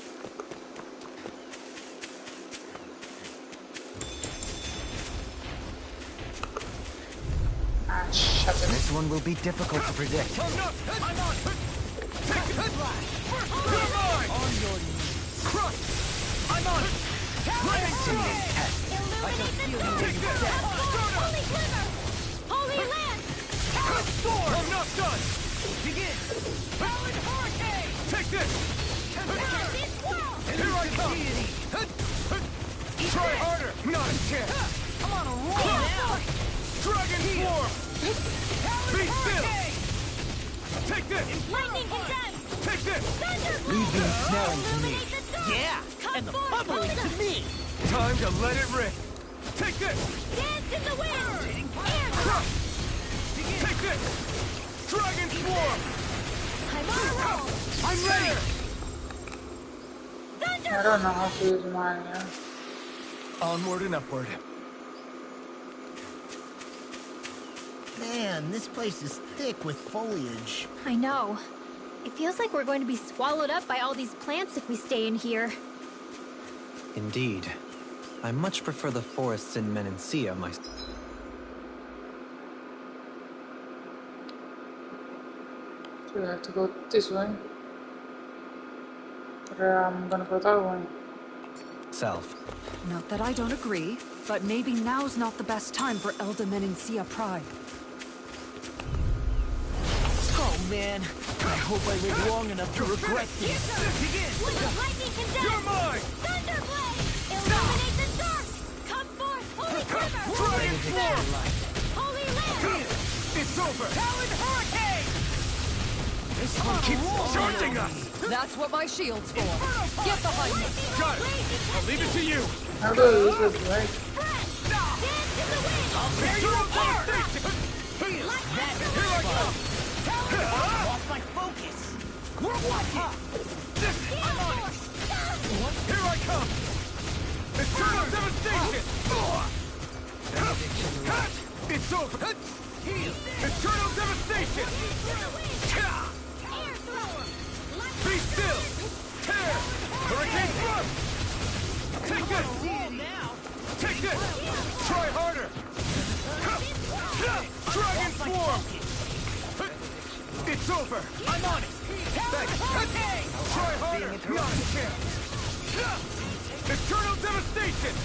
Ah, shut it. This one will be difficult to predict. I'm on! Take it! You're mine! On your knees. Crush! I'm on! Lightning Illuminate the dark! Take this! Stardust! Holy Glimmer! Holy Lance! I'm not done! Begin! Powered Hurricane! Take this! Tempest Whirl! Here I come! Try harder! Not a chance! I'm on a roll now! Dragon form! Be still! Take this! Lightning condemned! Take this! Leave the ensnaring to me. Illuminate the dark! Yeah, and the bubbling to me! Time to let it rip! Take this! Dance in the wind! Air Crush! Take this! Dragon form! I'm on a roll! I'm ready! I don't know how to use mine, yeah. Onward and upward. Man, this place is thick with foliage. I know. It feels like we're going to be swallowed up by all these plants if we stay in here. Indeed. I much prefer the forests in Menancia, So we have to go this way. But I'm gonna go that way. myself. Not that I don't agree, but maybe now's not the best time for Elda Menancia Pride. Oh man, I hope I live long enough to regret this. With the lightning condemned! You're mine! Thunderblade! Illuminate the dark! Come forth, holy quiver! Dragon form! Holy land! It's over! Talon Hurricane! This one keeps charging us! That's what my shield's for. Get behind me. Got it! I'll leave it to you! How do I use it, right? Dance in the wind! Tear you apart! Here I come! Lost my focus! We're watching! Here I come! Eternal devastation! It's over! Eternal devastation! Air thrower! Be still! Tear! Hurricane thrust! Take this! Take this! Try harder! Dragon form! It's over! I'm on it! Thanks! Try harder! Not a chance! Eternal devastation!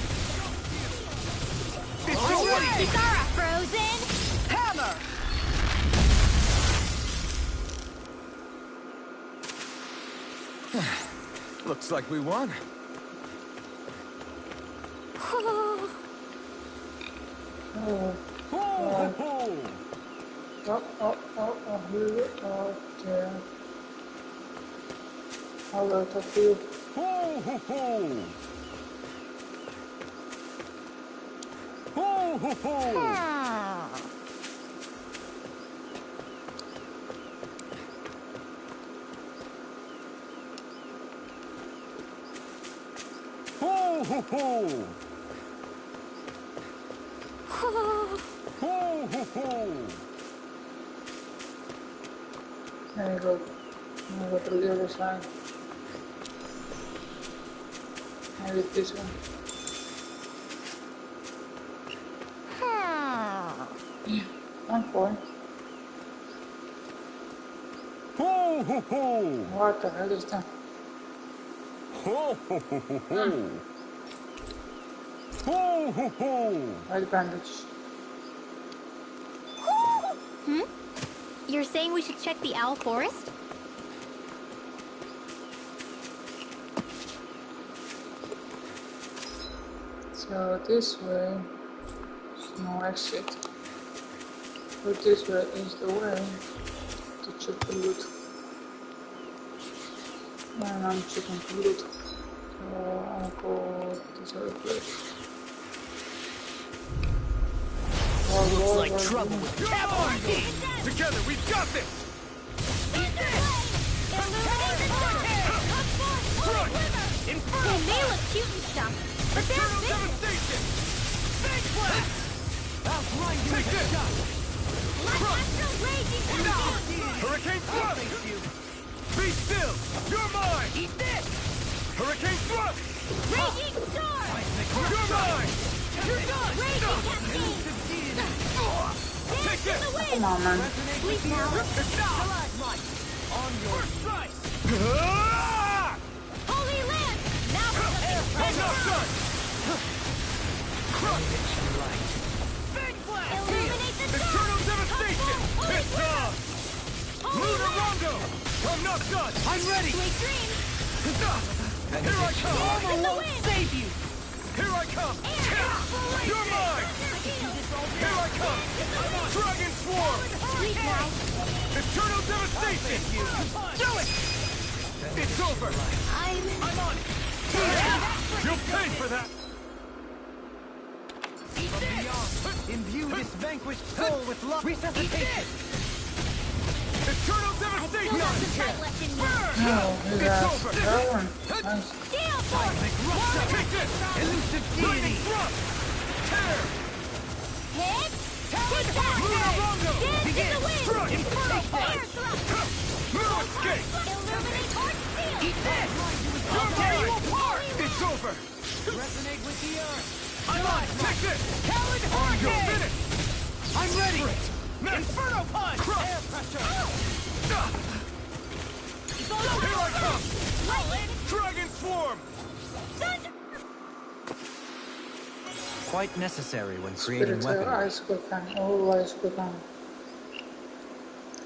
It's over! Zara frozen! Hammer! Looks like we won. Oh, here, okay. How about a few? There you go. Now go to the other side. Maybe this one. Yeah, I'm for it. What the hell is that? White bandage. You're saying we should check the Owl Forest? So this way is no exit. But this way is the way to check the loot. And I'm checking the loot. So I'll go this other place. Looks like trouble with cavalry! Together, we've got this! They may look cute and stuff, but they're Eternal big. devastation! Big blast! I'll grind you Take with a this! shot! Astral raging condemned. Hurricane thrust! Be still! You're mine! Eat this! Hurricane thrust! Raging storm. You're mine! You're done! Raging cascade. Take this! Come on, man. Sleep now. Stalagmite! On your strike! Ah! Holy land. Now for the I'm not done! Crush! Big blast! illuminate the dark. Eternal devastation! Holy It's quiver. on! Holy Lunar land. Rondo! I'm not done! I'm ready! Sweet dreams. Here I come! Armor won't save you! Here I come! You're mine! Here I come! Dragon Swarm! Sweet now. Eternal Devastation! Do it! It's over! I'm on it! You'll pay for that! Imbue this vanquished soul with love. Resuscitation! Eternal Still Devastation! got some fight left in me. Oh, you It's guys. over! That one. Nice. Gale Force! Take this! Elusive Lightning deity! Thrust! Tear! Hit! Take that! Lunarungo! Dance in the wind! Strike! Inferno Air Thrust! No escape! Illuminate Heart Steel! Eat this! You're mine! It's over! Resonate with the earth! I'm on! Take this! Talon You're Hurricane! finished! I'm ready! Next! Inferno Punch! Air pressure! Here I come! Dragon Swarm! Quite necessary when creating Spiritual weaponry. Ice Cocan. Oh, Ice Cocan.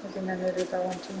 I think I needed that one too.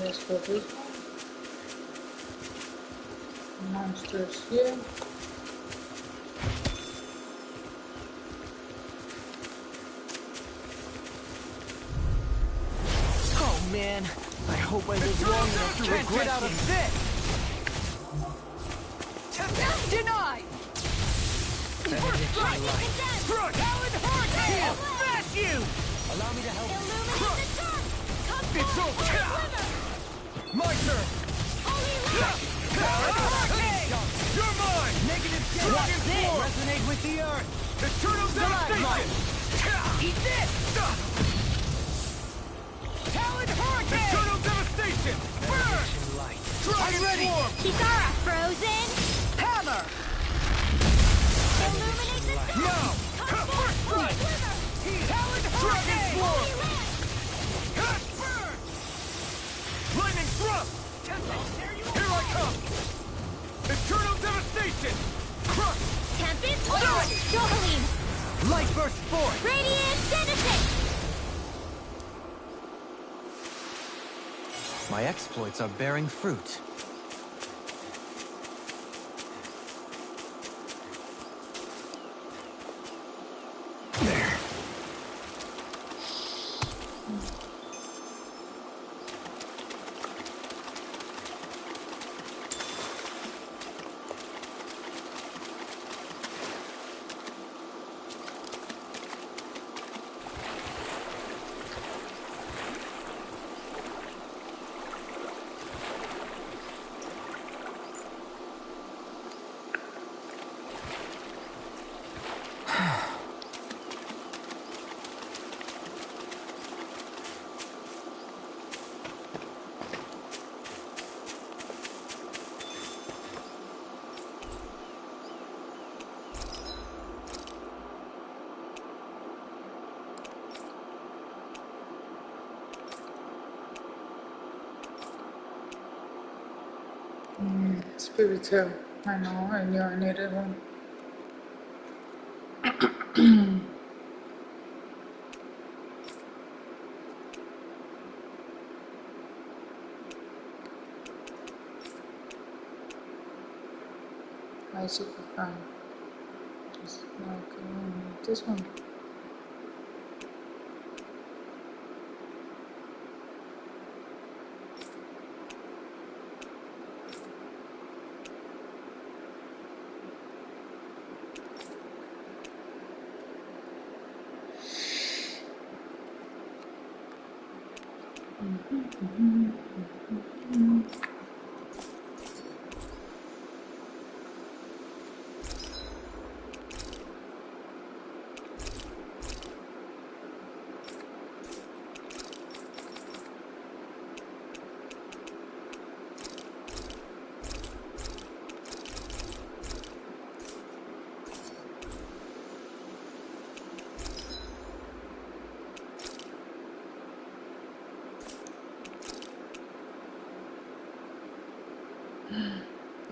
Let's go this one. Monsters here. Oh man, I hope I live long enough to Can't regret get out of this. Denied! First strike! Strike! Talon Hurricane! I'll smash you! Allow me to help. Illuminate the sun! Come It's forth, over. Holy River! My turn! Holy River! Talon Hurricane! You're mine! Negative Dragon Swarm! Resonate with the earth! Eternal Devastation! Eat this! Talon Hurricane! Eternal Devastation! Burn! Light. Dragon Swarm! Kisara frozen! Hammer! Illuminate the sun! Now! Come forth, Holy River! Talon Dragon Hurricane! Swarm! Holy Land! Burn! Lightning Thrust! Here I come! Eternal Devastation! Crush! Tempest Storm! Johaline! Light burst forth! Radiant Genesis! My exploits are bearing fruit. There! Spiritual. I know, I knew I needed one. I super fun. Just like this one.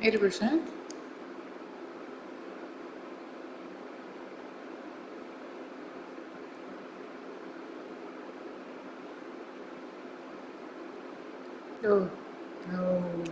80%? Oh, no.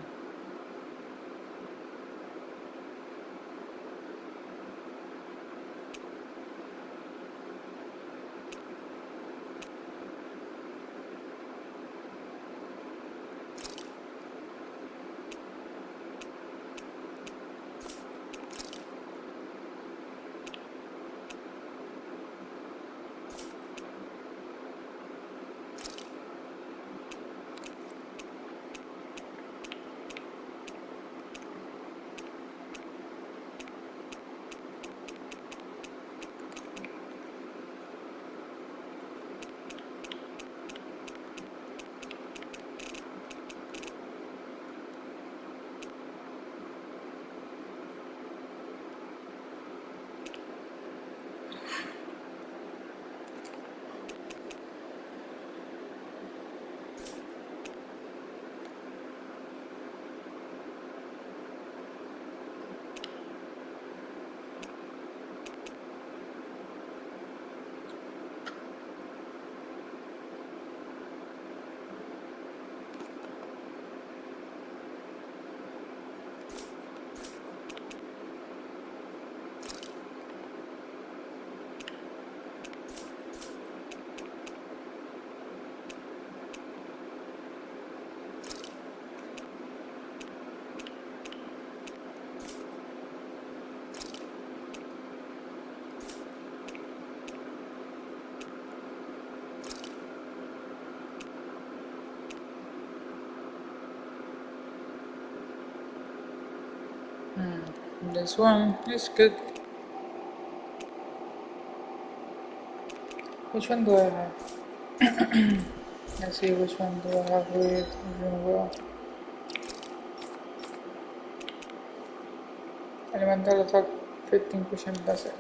This one is good. Which one do I have? Let's see which one do I have with doing well. Elemental attack 15%, that's it.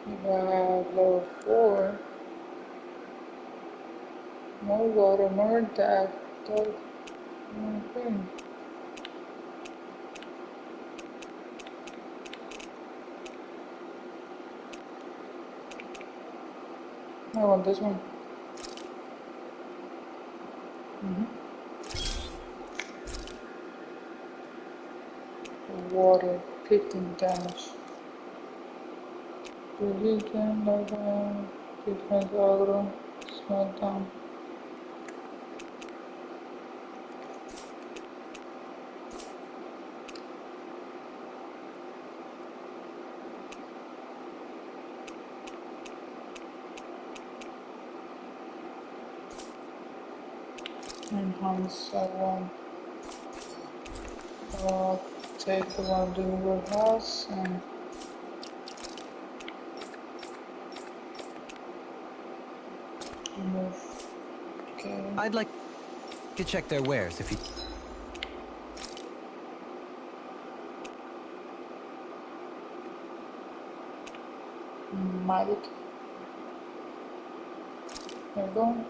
If I have level 4, more water, more attack, okay. I want this one. Water, 15 damage. Religion, level, defense, aggro, smackdown. Enhance, I want. Take the one doing warehouse and remove. Okay. I'd like to check their wares if you... Magic. There we go.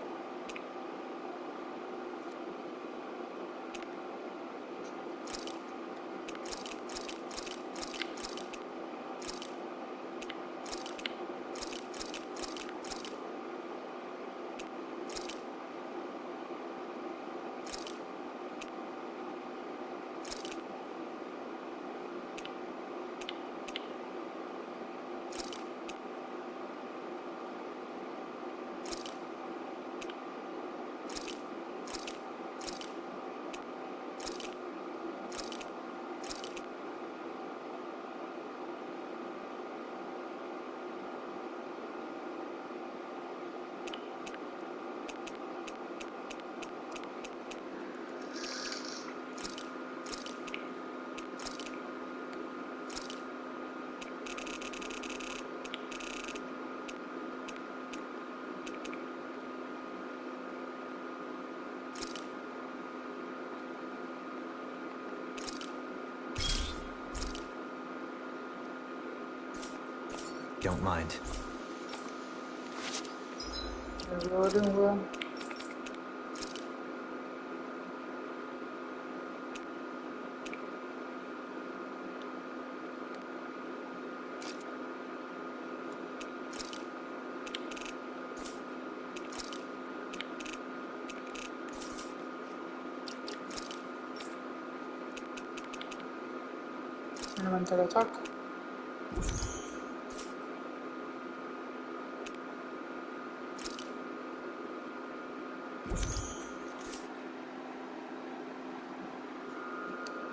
Don't mind. Reloading well. Elemental attack.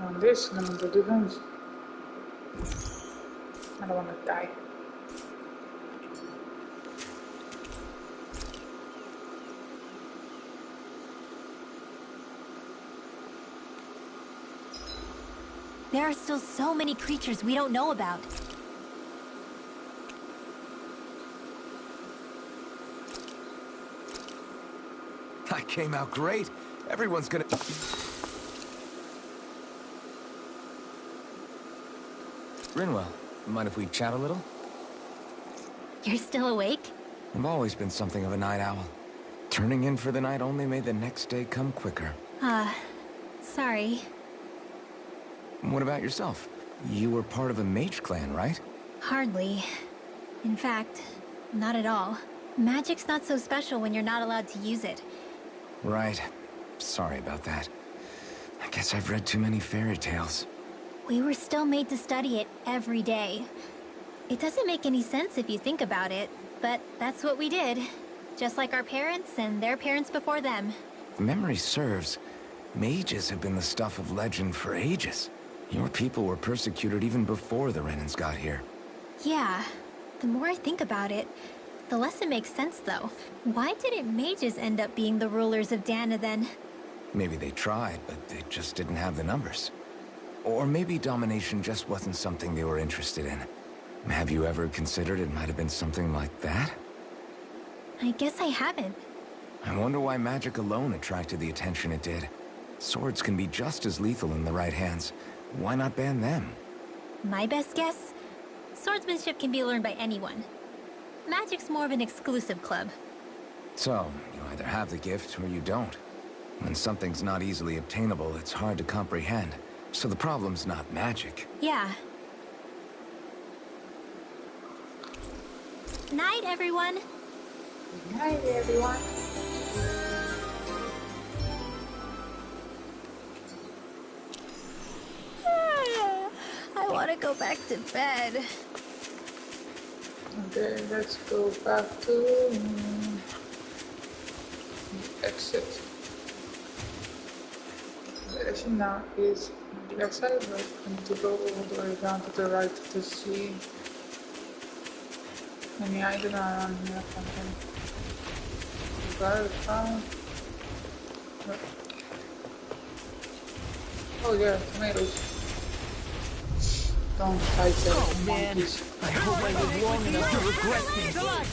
And this elemental defense. I don't want to die. There are still so many creatures we don't know about. I came out great. Everyone's gonna... Rinwell, mind if we chat a little? You're still awake? I've always been something of a night owl. Turning in for the night only made the next day come quicker. Sorry. What about yourself? You were part of a mage clan, right? Hardly. In fact, not at all. Magic's not so special when you're not allowed to use it. Right. Sorry about that. I guess I've read too many fairy tales. We were still made to study it every day. It doesn't make any sense if you think about it, but that's what we did. Just like our parents and their parents before them. If memory serves, mages have been the stuff of legend for ages. Your people were persecuted even before the Renans got here. Yeah. The more I think about it, the less it makes sense, though. Why didn't mages end up being the rulers of Dana, then? Maybe they tried, but they just didn't have the numbers. Or maybe domination just wasn't something they were interested in. Have you ever considered it might have been something like that? I guess I haven't. I wonder why magic alone attracted the attention it did. Swords can be just as lethal in the right hands. Why not ban them? My best guess? Swordsmanship can be learned by anyone. Magic's more of an exclusive club. So, you either have the gift or you don't. When something's not easily obtainable, it's hard to comprehend. So the problem's not magic. Yeah. Night, everyone. Good night, everyone. I want to go back to bed. Okay, let's go back to the exit. The exit now is on the exit, but I need to go all the way down to the right to see any item around here. Got it found. Oh yeah, tomatoes. Don't fight them. Oh man, monkeys. I hope I live long enough to regret this. That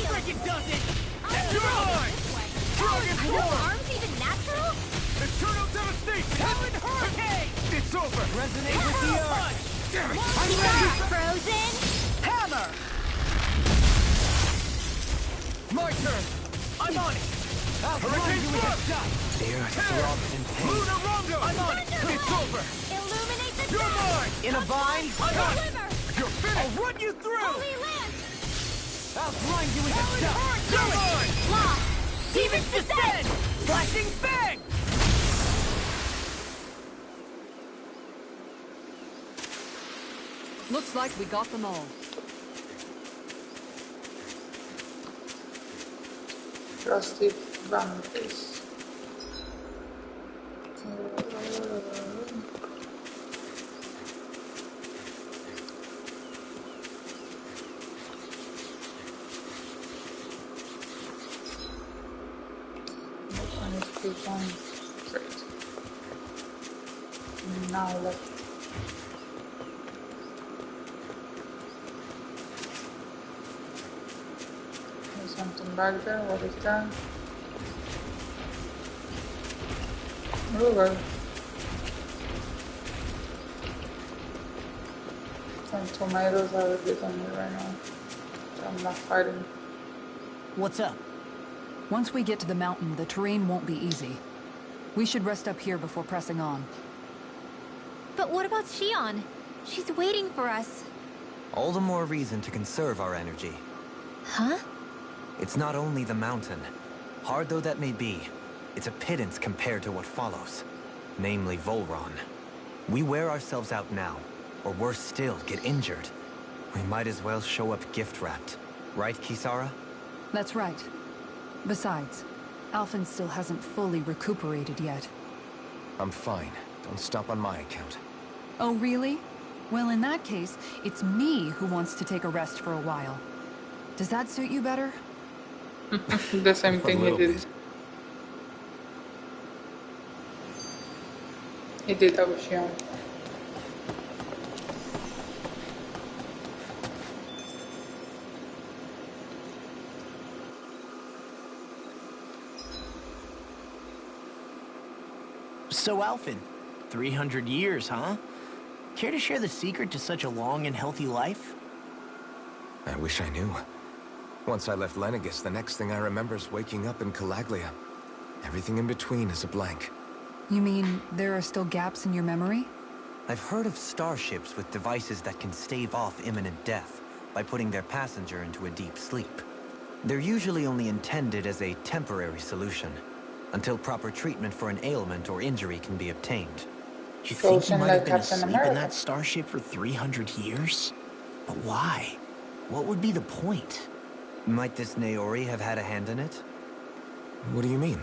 freaking does it! Are those arms even natural? Eternal devastation! Talon Hurricane! It's over! Resonate with the earth. Damn it! I'm ready! Frozen? Hammer! My turn! I'm on it! Outrun you with a shot. The earth throbs in pain. Luna Rondo! I'm on it. It's over! Illuminate the You're sky! mine! In a vine. I'm on it! Deliver! You're finished! I'll run you through. Holy Lance! Outrun you with a You're shot. mine! Lost! Demons descend. Flashing fang. Looks like we got them all. Rusty boundaries. Great. Now left. There's something back there. What is that? Oh well. Rotten tomatoes have a bit on me right now. I'm not fighting. What's up? Once we get to the mountain, the terrain won't be easy. We should rest up here before pressing on. But what about Shion? She's waiting for us. All the more reason to conserve our energy. Huh? It's not only the mountain. Hard though that may be, it's a pittance compared to what follows. Namely Volron. We wear ourselves out now, or worse still, get injured. We might as well show up gift-wrapped. Right, Kisara? That's right. Besides, Alphen still hasn't fully recuperated yet. I'm fine. Don't stop on my account. Oh, really? Well, in that case, it's me who wants to take a rest for a while. Does that suit you better? The same thing he did. bit. He did that with Shion. So, Alphen, 300 years, huh? Care to share the secret to such a long and healthy life? I wish I knew. Once I left Lenegis, the next thing I remember is waking up in Calaglia. Everything in between is a blank. You mean there are still gaps in your memory? I've heard of starships with devices that can stave off imminent death by putting their passenger into a deep sleep. They're usually only intended as a temporary solution, until proper treatment for an ailment or injury can be obtained. You think you Frozen might have like been Captain asleep in America. that starship for 300 years? But why? What would be the point? Might this Naori have had a hand in it? What do you mean?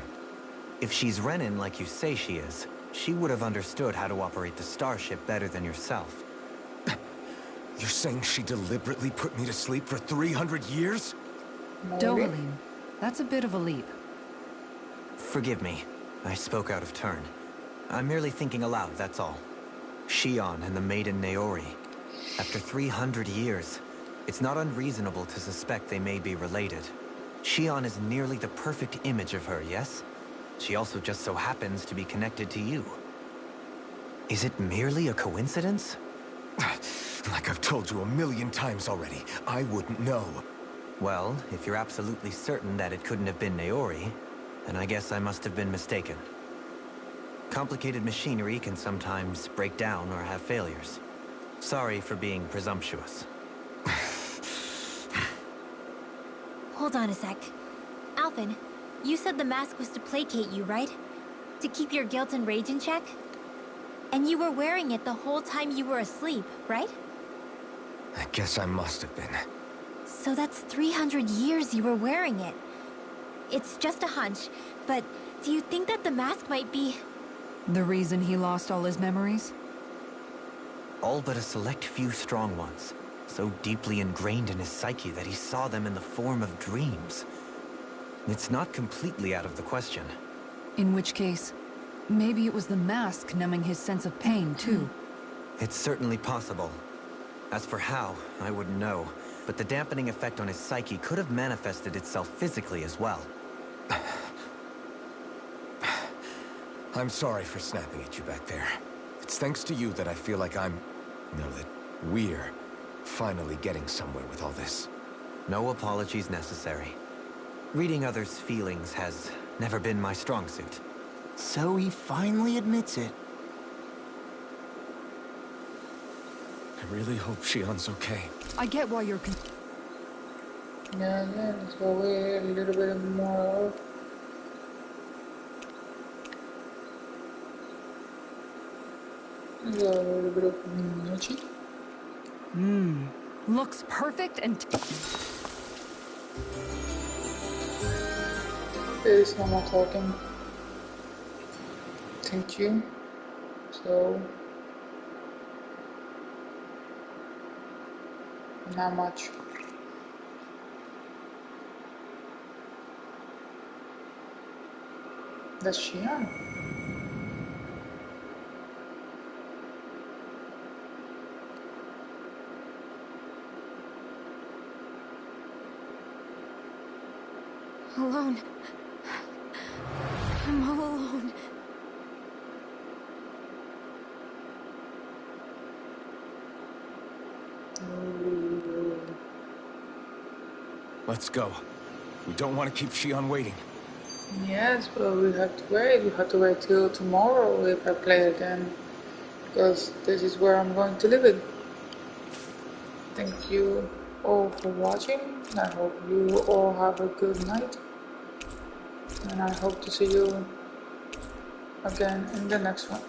If she's Renin like you say she is, she would have understood how to operate the starship better than yourself. You're saying she deliberately put me to sleep for 300 years? Maybe. Dohalim, that's a bit of a leap. Forgive me. I spoke out of turn. I'm merely thinking aloud, that's all. Shion and the maiden Naori. After 300 years, it's not unreasonable to suspect they may be related. Shion is nearly the perfect image of her, yes? She also just so happens to be connected to you. Is it merely a coincidence? Like I've told you a million times already, I wouldn't know. Well, if you're absolutely certain that it couldn't have been Naori, then I guess I must have been mistaken. Complicated machinery can sometimes break down or have failures. Sorry for being presumptuous. Hold on a sec. Alphen, you said the mask was to placate you, right? To keep your guilt and rage in check? And you were wearing it the whole time you were asleep, right? I guess I must have been. So that's 300 years you were wearing it. It's just a hunch, but do you think that the mask might be... The reason he lost all his memories? All but a select few strong ones, so deeply ingrained in his psyche that he saw them in the form of dreams. It's not completely out of the question. In which case, maybe it was the mask numbing his sense of pain, too. It's certainly possible. As for how, I wouldn't know, but the dampening effect on his psyche could have manifested itself physically as well. I'm sorry for snapping at you back there. It's thanks to you that I feel like that we're finally getting somewhere with all this. No apologies necessary. Reading others' feelings has never been my strong suit. So he finally admits it. I really hope Shion's okay. I get why you're Yeah, let's go away a little bit more. Let's go a little bit of Michi. Looks perfect and... There is no more talking. Thank you. So... not much. That's Shion. alone? I'm all alone. Let's go. We don't want to keep Shion waiting. Yes, but we have to wait. We have to wait till tomorrow if I play again. Because this is where I'm going to live it. Thank you all for watching. I hope you all have a good night. And I hope to see you again in the next one.